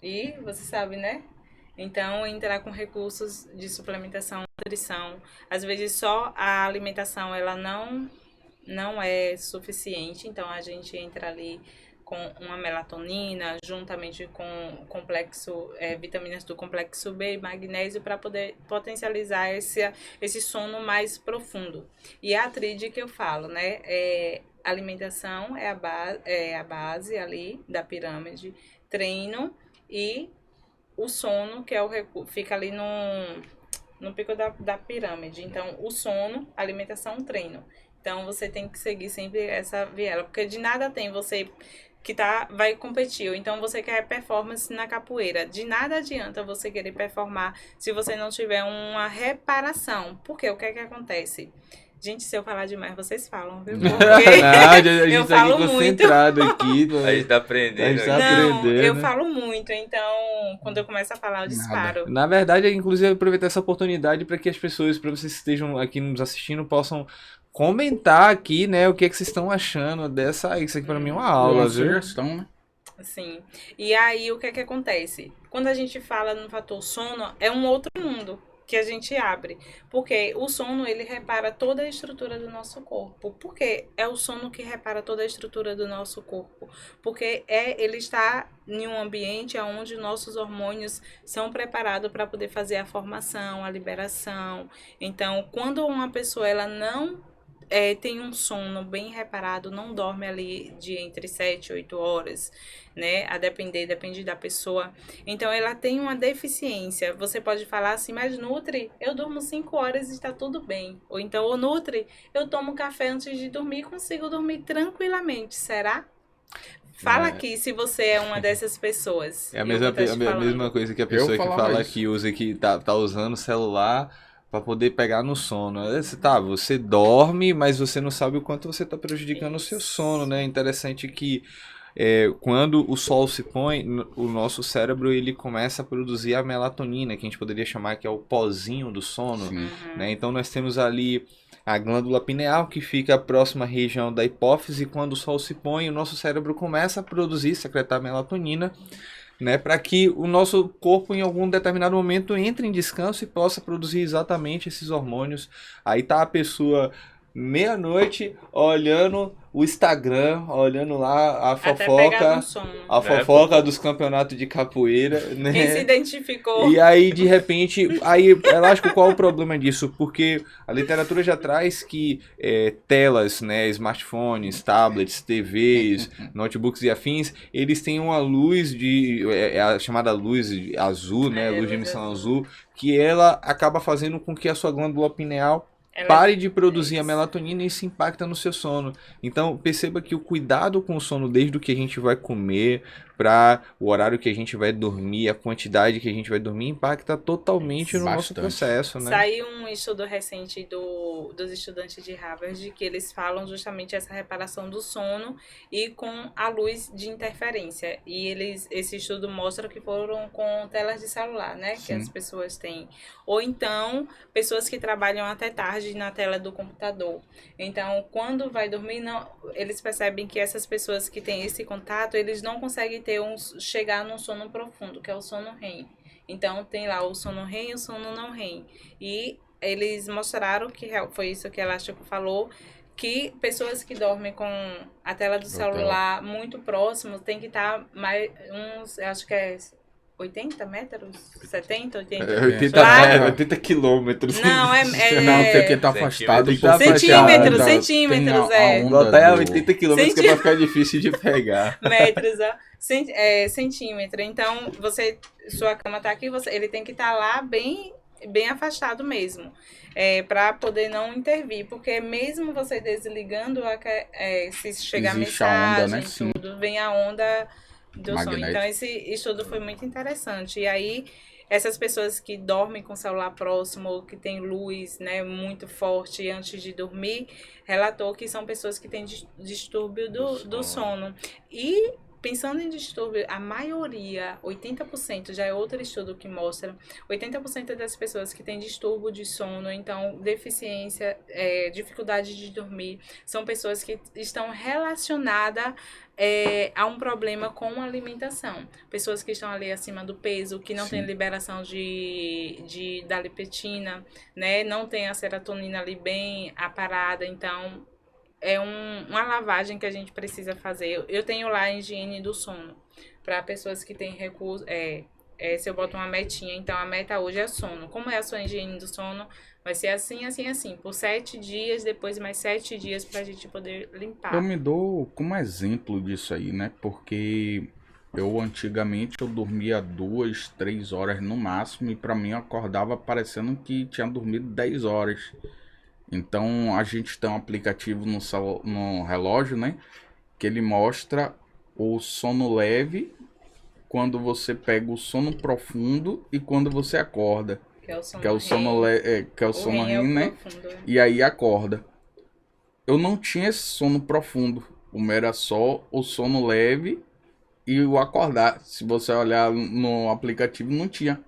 E você sabe, né? Então, entrar com recursos de suplementação, nutrição. Às vezes, só a alimentação, ela não é suficiente, então a gente entra ali com uma melatonina, juntamente com vitaminas do complexo B e magnésio, para poder potencializar esse sono mais profundo. E a tríade que eu falo, né? Alimentação é a base ali da pirâmide, treino e o sono, que é fica ali no pico da pirâmide. Então, o sono, alimentação, treino. Então, você tem que seguir sempre essa viela, porque de nada tem você que vai competir, ou então você quer performance na capoeira. De nada adianta você querer performar se você não tiver uma reparação. Porque o que é que acontece? Gente, se eu falar demais, vocês falam, viu? Porque a gente eu tá aqui falo concentrado aqui. A gente tá aprendendo. A gente tá Não, aprendendo. eu falo muito, então quando eu começo a falar, eu disparo. Na verdade, inclusive, aproveitar essa oportunidade para que as pessoas, para vocês que estejam aqui nos assistindo, possam comentar aqui, né, o que é que vocês estão achando dessa... Isso aqui para mim é uma aula, Uma viu? sugestão, né? Sim. E aí, o que é que acontece? Quando a gente fala no fator sono, é um outro mundo que a gente abre. Porque o sono, ele repara toda a estrutura do nosso corpo. Por que é o sono que repara toda a estrutura do nosso corpo? Porque ele está em um ambiente onde nossos hormônios são preparados para poder fazer a formação, a liberação. Então, quando uma pessoa ela não tem um sono bem reparado, não dorme ali de entre 7 e 8 horas, né? Depende da pessoa. Então, ela tem uma deficiência. Você pode falar assim, mas Nutri, eu durmo 5 horas e está tudo bem. Ou então, ô Nutri, eu tomo café antes de dormir e consigo dormir tranquilamente. Será? Fala aqui se você é uma dessas pessoas. É a mesma coisa que a pessoa que fala isso. Que usa que tá usando o celular para poder pegar no sono. Você dorme, mas você não sabe o quanto você está prejudicando o seu sono, né? Interessante que quando o sol se põe, o nosso cérebro ele começa a produzir a melatonina, que a gente poderia chamar que é o pozinho do sono, né? Então nós temos ali a glândula pineal, que fica próxima à região da hipófise. Quando o sol se põe, o nosso cérebro começa a produzir, secretar melatonina, né, para que o nosso corpo em algum determinado momento entre em descanso e possa produzir exatamente esses hormônios. Aí tá a pessoa meia-noite olhando o Instagram, olhando lá a fofoca dos campeonatos de capoeira, né? Quem se identificou. E aí, de repente, eu acho que qual é o problema disso? Porque a literatura já traz que telas, né, smartphones, tablets, TVs, notebooks e afins, eles têm uma luz a chamada luz azul, né, luz de emissão azul, que ela acaba fazendo com que a sua glândula pineal pare de produzir a melatonina e isso impacta no seu sono. Então, perceba que o cuidado com o sono, desde o que a gente vai comer, para o horário que a gente vai dormir, a quantidade que a gente vai dormir, impacta totalmente no nosso processo, né? Saiu um estudo recente dos estudantes de Harvard, que eles falam justamente essa reparação do sono e com a luz de interferência. E esse estudo mostra que foram com telas de celular, né? Sim. Que as pessoas têm. Ou então, pessoas que trabalham até tarde na tela do computador. Então, quando vai dormir, eles percebem que essas pessoas que têm esse contato, eles não conseguem chegar num sono profundo, que é o sono REM. Então, tem lá o sono REM e o sono não REM. E eles mostraram, que foi isso que a Elástico falou, que pessoas que dormem com a tela do celular muito próximo tem que estar mais acho que é 80 metros? 70, 80? 80 quilômetros. Não, Não, tem que estar afastado. Centímetros, Botar a 80 quilômetros que vai ficar difícil de pegar. Metros, centímetro. Então, sua cama tá aqui, ele tem que estar lá bem afastado mesmo, para poder não intervir, porque mesmo você desligando, se chegar existe mensagem, a onda, né? tudo, vem a onda do som. Magnético. Então, esse estudo foi muito interessante. E aí, essas pessoas que dormem com o celular próximo, ou que tem luz, né, muito forte antes de dormir, relatou que são pessoas que têm distúrbio do sono. E pensando em distúrbio, a maioria, 80%, já é outro estudo que mostra, 80% das pessoas que têm distúrbio de sono, então deficiência, dificuldade de dormir, são pessoas que estão relacionadas a um problema com a alimentação. Pessoas que estão ali acima do peso, que não tem liberação da leptina, né? Não tem a serotonina ali bem aparada, então é uma lavagem que a gente precisa fazer. Eu tenho lá a higiene do sono, para pessoas que têm recurso. Se eu boto uma metinha, então a meta hoje é sono. Como é a sua higiene do sono? Vai ser assim, assim, assim. Por 7 dias, depois mais 7 dias pra gente poder limpar. Eu me dou como exemplo disso aí, né? Porque antigamente eu dormia 2, 3 horas no máximo e pra mim eu acordava parecendo que tinha dormido 10 horas. Então a gente tem um aplicativo no relógio, né? Que ele mostra o sono leve quando você pega o sono profundo e quando você acorda. Que é o sono REM, né? Profundo, E aí acorda. Eu não tinha esse sono profundo. O meu era só o sono leve e o acordar. Se você olhar no aplicativo, não tinha.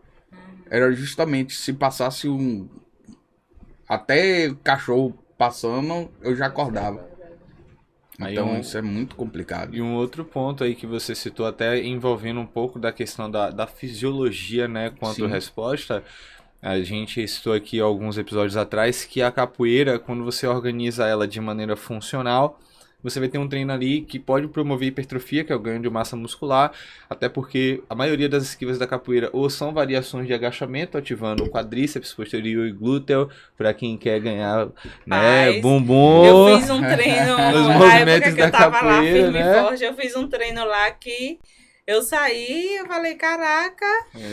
Era justamente se passasse até cachorro passando, eu já acordava. Então isso é muito complicado. E um outro ponto aí que você citou, até envolvendo um pouco da questão da fisiologia, né, quanto resposta. A gente citou aqui alguns episódios atrás que a capoeira, quando você organiza ela de maneira funcional, você vai ter um treino ali que pode promover hipertrofia, que é o ganho de massa muscular, até porque a maioria das esquivas da capoeira ou são variações de agachamento, ativando o quadríceps posterior e glúteo, para quem quer ganhar, né, bumbum. Eu fiz um treino nos na movimentos época que da eu tava capoeira, lá firme né? e forte, eu fiz um treino lá que eu saí, eu falei, caraca.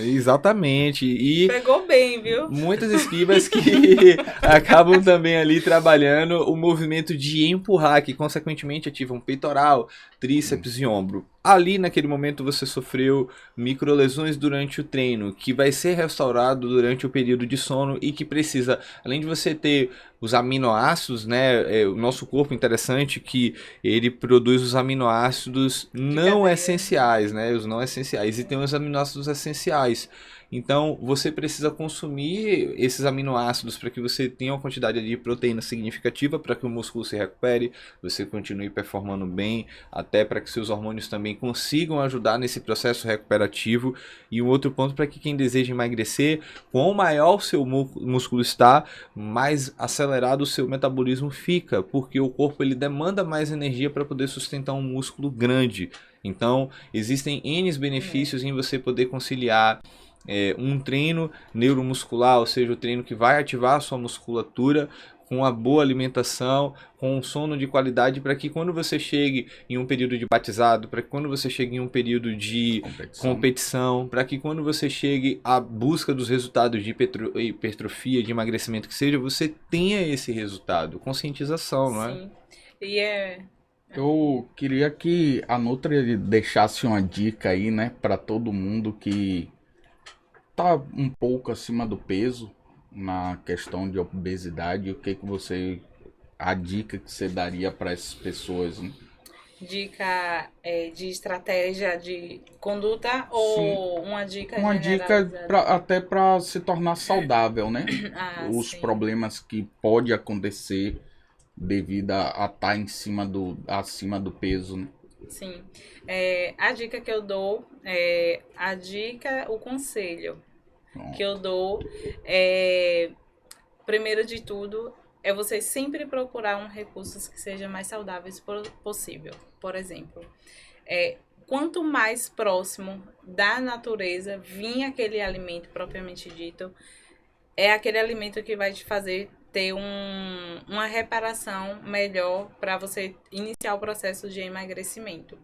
Exatamente. E pegou bem, viu? Muitas esquivas que acabam também ali trabalhando o movimento de empurrar, que consequentemente ativam peitoral, tríceps e ombro. Ali naquele momento você sofreu microlesões durante o treino, que vai ser restaurado durante o período de sono e que precisa, além de você ter os aminoácidos, né, o nosso corpo, interessante que ele produz os aminoácidos não essenciais, né, os não essenciais, e tem os aminoácidos essenciais. Então, você precisa consumir esses aminoácidos para que você tenha uma quantidade de proteína significativa para que o músculo se recupere, você continue performando bem, até para que seus hormônios também consigam ajudar nesse processo recuperativo. E um outro ponto para que quem deseja emagrecer, quanto maior o seu músculo está, mais acelerado o seu metabolismo fica, porque o corpo ele demanda mais energia para poder sustentar um músculo grande. Então, existem N benefícios em você poder conciliar um treino neuromuscular, ou seja, o treino que vai ativar a sua musculatura, com uma boa alimentação, com um sono de qualidade, para que quando você chegue em um período de batizado, para que quando você chegue em um período de competição, para que quando você chegue à busca dos resultados de hipertrofia, de emagrecimento que seja, você tenha esse resultado. Conscientização, não é? Sim. E Eu queria que a Nutri deixasse uma dica aí, né, para todo mundo que tá um pouco acima do peso na questão de obesidade. O que a dica que você daria para essas pessoas, né? dica de estratégia de conduta ou uma dica Uma dica generalizada? até para se tornar saudável, né? Os Sim. problemas que pode acontecer devido a estar acima do peso, né? Sim. A dica que eu dou, o conselho Bom, que eu dou primeiro de tudo, é você sempre procurar um recurso que seja mais saudáveis possível. Por exemplo, quanto mais próximo da natureza vir aquele alimento propriamente dito, é aquele alimento que vai te fazer ter uma reparação melhor para você iniciar o processo de emagrecimento.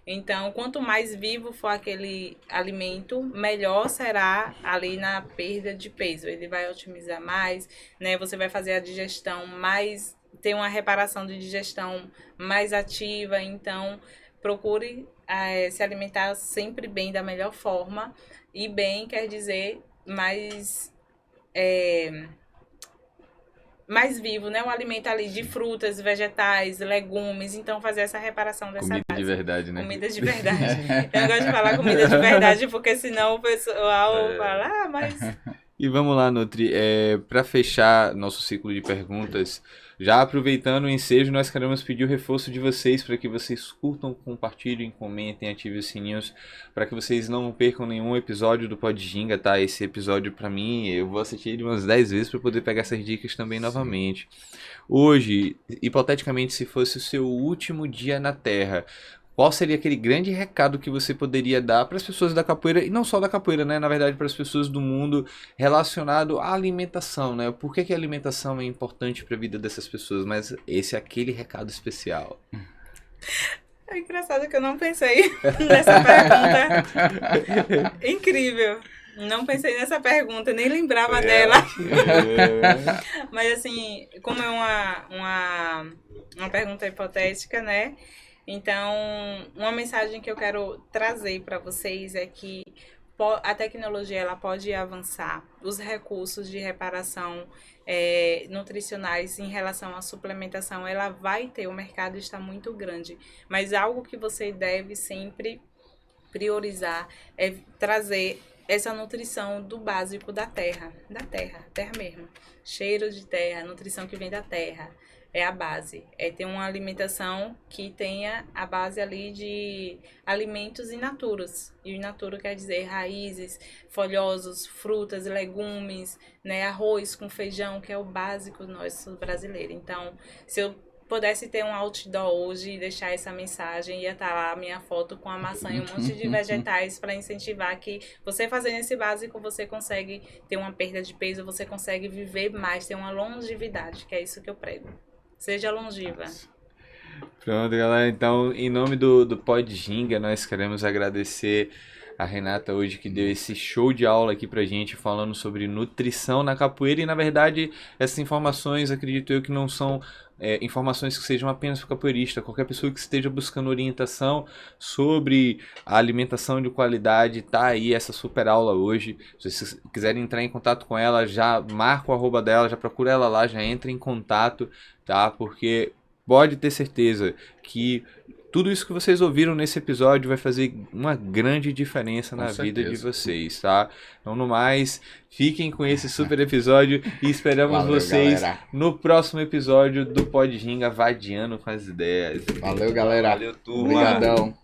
Então, quanto mais vivo for aquele alimento, melhor será ali na perda de peso. Ele vai otimizar mais, né? Você vai fazer a digestão mais, ter uma reparação de digestão mais ativa. Então, procure se alimentar sempre bem, da melhor forma. E bem quer dizer mais vivo, né? Um alimento ali de frutas, vegetais, legumes. Então, fazer essa reparação dessa Comida base. de verdade, né? Comida de verdade. Eu não gosto de falar comida de verdade, porque senão o pessoal fala, mas... E vamos lá, Nutri, para fechar nosso ciclo de perguntas, já aproveitando o ensejo, nós queremos pedir o reforço de vocês para que vocês curtam, compartilhem, comentem, ativem os sininhos, para que vocês não percam nenhum episódio do Pod Ginga, tá? Esse episódio, para mim, eu vou assistir ele umas 10 vezes para poder pegar essas dicas também novamente. Hoje, hipoteticamente, se fosse o seu último dia na Terra, qual seria aquele grande recado que você poderia dar para as pessoas da capoeira, e não só da capoeira, né? Na verdade, para as pessoas do mundo relacionado à alimentação, né? Por que a alimentação é importante para a vida dessas pessoas? Mas esse é aquele recado especial. É engraçado que eu não pensei nessa pergunta. Incrível. Não pensei nessa pergunta, nem lembrava dela. Mas assim, como é uma pergunta hipotética, né? Então, uma mensagem que eu quero trazer para vocês é que a tecnologia ela pode avançar, os recursos de reparação nutricionais em relação à suplementação, ela vai ter, o mercado está muito grande, mas algo que você deve sempre priorizar é trazer essa nutrição do básico da terra mesmo, cheiro de terra, nutrição que vem da terra. É a base, ter uma alimentação que tenha a base ali de alimentos in naturos. E in naturo quer dizer raízes, folhosos, frutas, legumes, né? Arroz com feijão, que é o básico nosso brasileiro. Então, se eu pudesse ter um outdoor hoje e deixar essa mensagem, ia estar lá a minha foto com a maçã e um monte de vegetais para incentivar que você fazendo esse básico, você consegue ter uma perda de peso, você consegue viver mais, ter uma longevidade, que é isso que eu prego. Seja longeva. Pronto, galera. Então, em nome do Pod Ginga, nós queremos agradecer a Renata hoje que deu esse show de aula aqui pra gente, falando sobre nutrição na capoeira. E, na verdade, essas informações, acredito eu, que não são informações que sejam apenas para o capoeirista. Qualquer pessoa que esteja buscando orientação sobre a alimentação de qualidade, tá aí essa super aula hoje. Se vocês quiserem entrar em contato com ela, já marca o arroba dela, já procura ela lá, já entra em contato, tá? Porque pode ter certeza que tudo isso que vocês ouviram nesse episódio vai fazer uma grande diferença na vida de vocês, tá? Então, no mais, fiquem com esse super episódio e esperamos vocês, galera, no próximo episódio do Pod Ginga, Vadiando com as Ideias. Valeu, galera. Valeu, turma. Obrigadão.